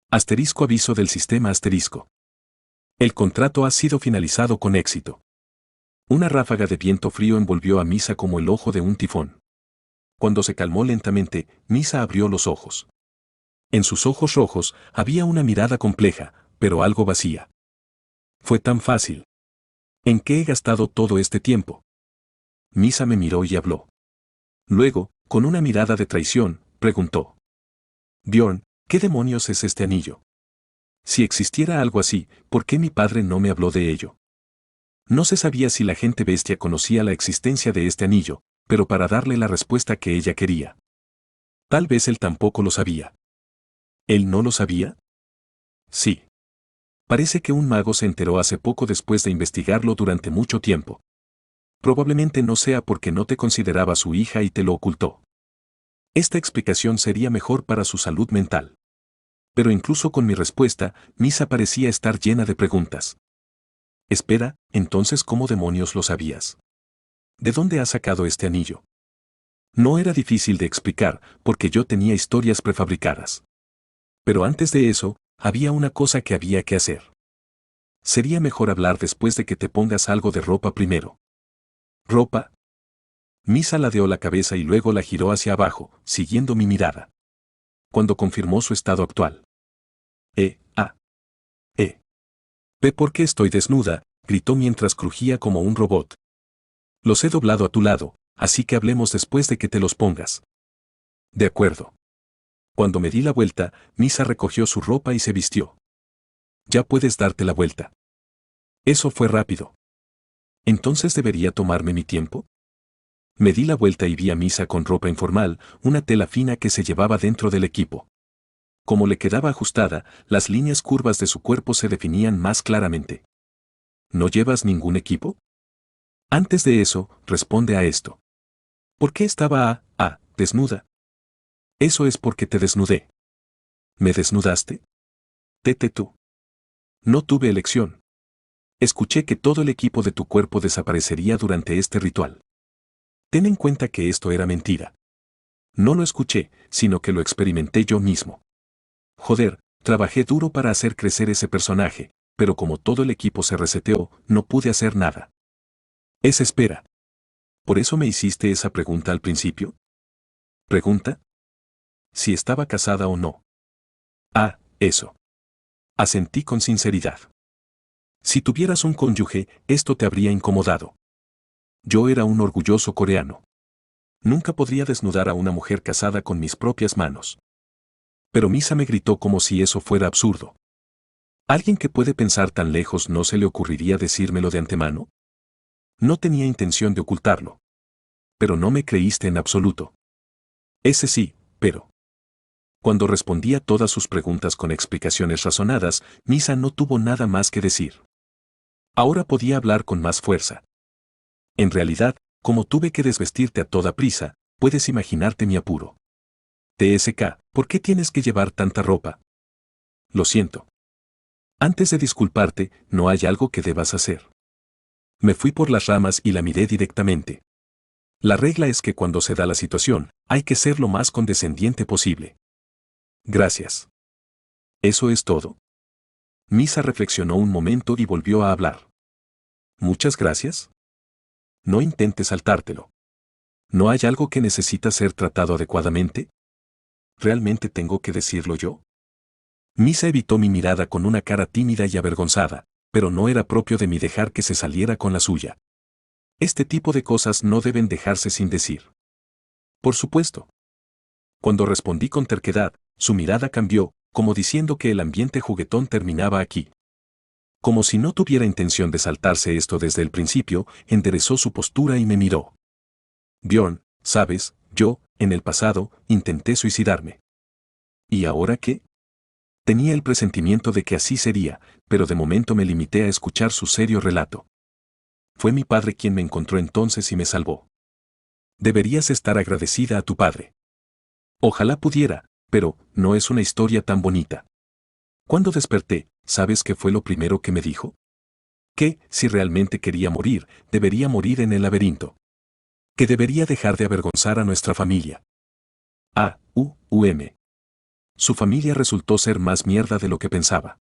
Asterisco aviso del sistema asterisco. El contrato ha sido finalizado con éxito. Una ráfaga de viento frío envolvió a Misa como el ojo de un tifón. Cuando se calmó lentamente, Misa abrió los ojos. En sus ojos rojos había una mirada compleja, pero algo vacía. Fue tan fácil. ¿En qué he gastado todo este tiempo? Misa me miró y habló. Luego, con una mirada de traición, preguntó. Bjorn, ¿qué demonios es este anillo? Si existiera algo así, ¿por qué mi padre no me habló de ello? No se sabía si la gente bestia conocía la existencia de este anillo, pero para darle la respuesta que ella quería. Tal vez él tampoco lo sabía. ¿Él no lo sabía? Sí. Parece que un mago se enteró hace poco después de investigarlo durante mucho tiempo. Probablemente no sea porque no te consideraba su hija y te lo ocultó. Esta explicación sería mejor para su salud mental. Pero incluso con mi respuesta, Misa parecía estar llena de preguntas. Espera, entonces ¿cómo demonios lo sabías? ¿De dónde has sacado este anillo? No era difícil de explicar, porque yo tenía historias prefabricadas. Pero antes de eso, había una cosa que había que hacer. Sería mejor hablar después de que te pongas algo de ropa primero. ¿Ropa? Misa ladeó la cabeza y luego la giró hacia abajo, siguiendo mi mirada. Cuando confirmó su estado actual. Ah. Ve por qué estoy desnuda, gritó mientras crujía como un robot. Los he doblado a tu lado, así que hablemos después de que te los pongas. De acuerdo. Cuando me di la vuelta, Misa recogió su ropa y se vistió. Ya puedes darte la vuelta. Eso fue rápido. ¿Entonces debería tomarme mi tiempo? Me di la vuelta y vi a Misa con ropa informal, una tela fina que se llevaba dentro del equipo. Como le quedaba ajustada, las líneas curvas de su cuerpo se definían más claramente. ¿No llevas ningún equipo? Antes de eso, responde a esto. ¿Por qué estaba desnuda? Eso es porque te desnudé. ¿Me desnudaste? Tú. No tuve elección. Escuché que todo el equipo de tu cuerpo desaparecería durante este ritual. Ten en cuenta que esto era mentira. No lo escuché, sino que lo experimenté yo mismo. Joder, trabajé duro para hacer crecer ese personaje, pero como todo el equipo se reseteó, no pude hacer nada. Espera. ¿Por eso me hiciste esa pregunta al principio? ¿Pregunta? Si estaba casada o no. Ah, eso. Asentí con sinceridad. Si tuvieras un cónyuge, esto te habría incomodado. Yo era un orgulloso coreano. Nunca podría desnudar a una mujer casada con mis propias manos. Pero Misa me gritó como si eso fuera absurdo. ¿Alguien que puede pensar tan lejos no se le ocurriría decírmelo de antemano? No tenía intención de ocultarlo. Pero no me creíste en absoluto. Ese sí, pero... Cuando respondía todas sus preguntas con explicaciones razonadas, Misa no tuvo nada más que decir. Ahora podía hablar con más fuerza. En realidad, como tuve que desvestirte a toda prisa, puedes imaginarte mi apuro. TSK, ¿por qué tienes que llevar tanta ropa? Lo siento. Antes de disculparte, no hay algo que debas hacer. Me fui por las ramas y la miré directamente. La regla es que cuando se da la situación, hay que ser lo más condescendiente posible. Gracias. ¿Eso es todo? Misa reflexionó un momento y volvió a hablar. Muchas gracias. No intentes saltártelo. ¿No hay algo que necesita ser tratado adecuadamente? ¿Realmente tengo que decirlo yo? Misa evitó mi mirada con una cara tímida y avergonzada, pero no era propio de mí dejar que se saliera con la suya. Este tipo de cosas no deben dejarse sin decir. Por supuesto. Cuando respondí con terquedad, su mirada cambió, como diciendo que el ambiente juguetón terminaba aquí. Como si no tuviera intención de saltarse esto desde el principio, enderezó su postura y me miró. Bjorn, sabes, yo, en el pasado, intenté suicidarme. ¿Y ahora qué? Tenía el presentimiento de que así sería, pero de momento me limité a escuchar su serio relato. Fue mi padre quien me encontró entonces y me salvó. Deberías estar agradecida a tu padre. Ojalá pudiera, pero no es una historia tan bonita. Cuando desperté, ¿sabes qué fue lo primero que me dijo? Que, si realmente quería morir, debería morir en el laberinto. Que debería dejar de avergonzar a nuestra familia. Su familia resultó ser más mierda de lo que pensaba.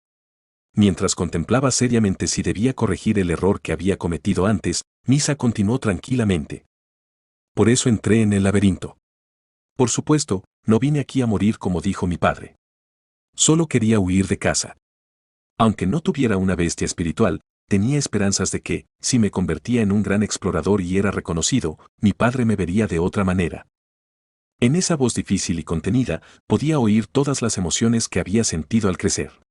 Mientras contemplaba seriamente si debía corregir el error que había cometido antes, Misa continuó tranquilamente. Por eso entré en el laberinto. Por supuesto, no vine aquí a morir como dijo mi padre. Solo quería huir de casa. Aunque no tuviera una bestia espiritual, tenía esperanzas de que, si me convertía en un gran explorador y era reconocido, mi padre me vería de otra manera. En esa voz difícil y contenida, podía oír todas las emociones que había sentido al crecer.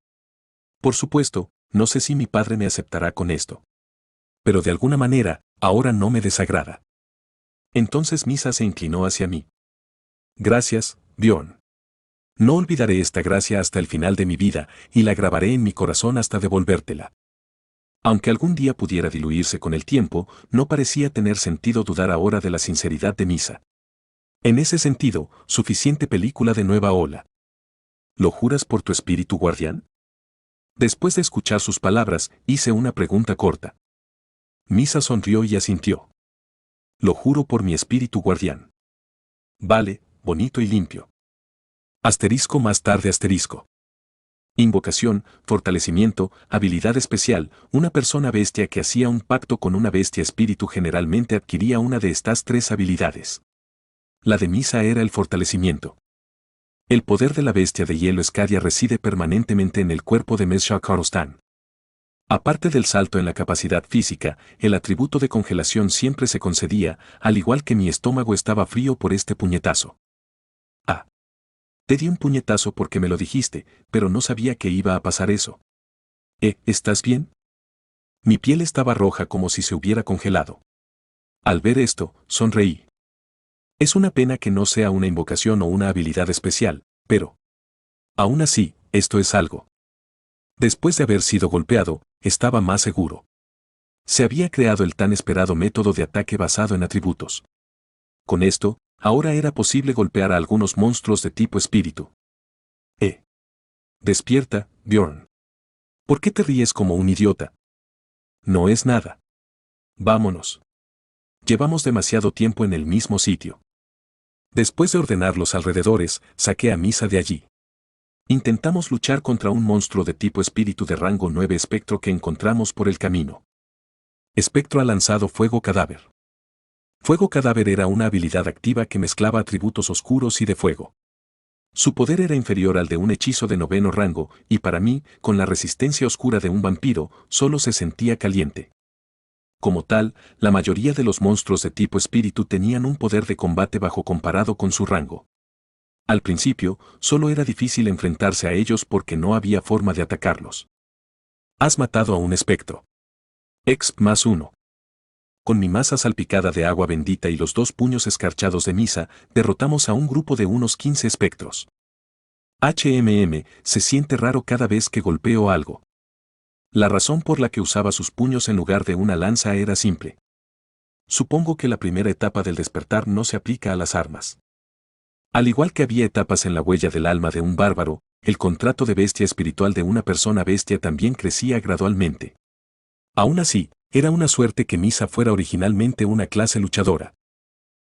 Por supuesto, no sé si mi padre me aceptará con esto. Pero de alguna manera, ahora no me desagrada. Entonces Misa se inclinó hacia mí. Gracias, Bjorn. No olvidaré esta gracia hasta el final de mi vida y la grabaré en mi corazón hasta devolvértela. Aunque algún día pudiera diluirse con el tiempo, no parecía tener sentido dudar ahora de la sinceridad de Misa. En ese sentido, suficiente película de nueva ola. ¿Lo juras por tu espíritu guardián? Después de escuchar sus palabras, hice una pregunta corta. Misa sonrió y asintió. Lo juro por mi espíritu guardián. Vale, bonito y limpio. Asterisco más tarde asterisco. Invocación, fortalecimiento, habilidad especial. Una persona bestia que hacía un pacto con una bestia espíritu generalmente adquiría una de estas tres habilidades. La de Misa era el fortalecimiento. El poder de la bestia de hielo Escaria reside permanentemente en el cuerpo de Mesha Karostan. Aparte del salto en la capacidad física, el atributo de congelación siempre se concedía, al igual que mi estómago estaba frío por este puñetazo. Ah. Te di un puñetazo porque me lo dijiste, pero no sabía que iba a pasar eso. ¿Estás bien? Mi piel estaba roja como si se hubiera congelado. Al ver esto, sonreí. Es una pena que no sea una invocación o una habilidad especial, pero... Aún así, esto es algo. Después de haber sido golpeado, estaba más seguro. Se había creado el tan esperado método de ataque basado en atributos. Con esto, ahora era posible golpear a algunos monstruos de tipo espíritu. Despierta, Bjorn. ¿Por qué te ríes como un idiota? No es nada. Vámonos. Llevamos demasiado tiempo en el mismo sitio. Después de ordenar los alrededores, saqué a Misa de allí. Intentamos luchar contra un monstruo de tipo espíritu de rango 9 espectro que encontramos por el camino. Espectro ha lanzado Fuego Cadáver. Fuego Cadáver era una habilidad activa que mezclaba atributos oscuros y de fuego. Su poder era inferior al de un hechizo de 9º rango, y para mí, con la resistencia oscura de un vampiro, solo se sentía caliente. Como tal, la mayoría de los monstruos de tipo espíritu tenían un poder de combate bajo comparado con su rango. Al principio, solo era difícil enfrentarse a ellos porque no había forma de atacarlos. Has matado a un espectro. Exp +1. Con mi masa salpicada de agua bendita y los 2 puños escarchados de misa, derrotamos a un grupo de unos 15 espectros. Se siente raro cada vez que golpeo algo. La razón por la que usaba sus puños en lugar de una lanza era simple. Supongo que la primera etapa del despertar no se aplica a las armas. Al igual que había etapas en la huella del alma de un bárbaro, el contrato de bestia espiritual de una persona bestia también crecía gradualmente. Aún así, era una suerte que Misa fuera originalmente una clase luchadora.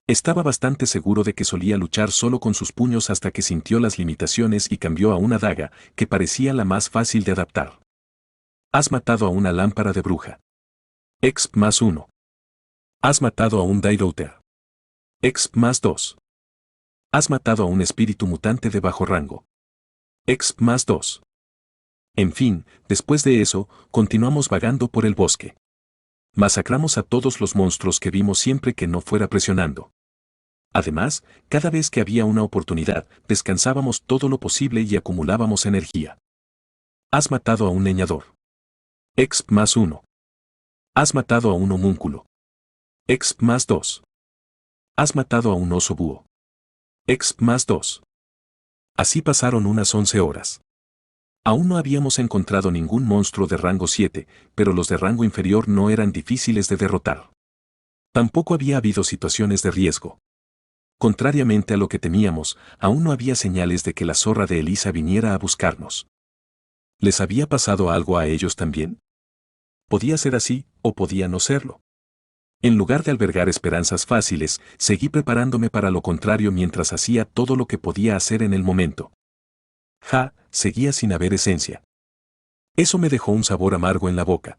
Estaba bastante seguro de que solía luchar solo con sus puños hasta que sintió las limitaciones y cambió a una daga, que parecía la más fácil de adaptar. Has matado a una lámpara de bruja. Exp +1. Has matado a un Die Router. Exp +2. Has matado a un espíritu mutante de bajo rango. Exp +2. En fin, después de eso, continuamos vagando por el bosque. Masacramos a todos los monstruos que vimos siempre que no fuera presionando. Además, cada vez que había una oportunidad, descansábamos todo lo posible y acumulábamos energía. Has matado a un leñador. Exp +1. Has matado a un homúnculo. Exp +2. Has matado a un oso búho. Exp +2. Así pasaron unas 11 horas. Aún no habíamos encontrado ningún monstruo de rango 7, pero los de rango inferior no eran difíciles de derrotar. Tampoco había habido situaciones de riesgo. Contrariamente a lo que temíamos, aún no había señales de que la zorra de Elisa viniera a buscarnos. ¿Les había pasado algo a ellos también? Podía ser así, o podía no serlo. En lugar de albergar esperanzas fáciles, seguí preparándome para lo contrario mientras hacía todo lo que podía hacer en el momento. Seguía sin haber esencia. Eso me dejó un sabor amargo en la boca.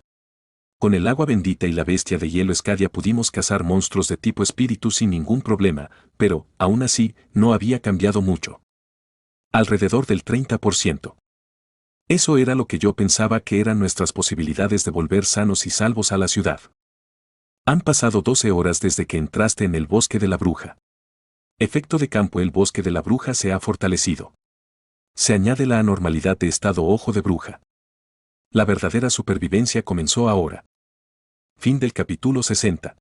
Con el agua bendita y la bestia de hielo Escadia pudimos cazar monstruos de tipo espíritu sin ningún problema, pero, aún así, no había cambiado mucho. Alrededor del 30%. Eso era lo que yo pensaba que eran nuestras posibilidades de volver sanos y salvos a la ciudad. Han pasado 12 horas desde que entraste en el bosque de la bruja. Efecto de campo: el bosque de la bruja se ha fortalecido. Se añade la anormalidad de estado ojo de bruja. La verdadera supervivencia comenzó ahora. Fin del capítulo 60.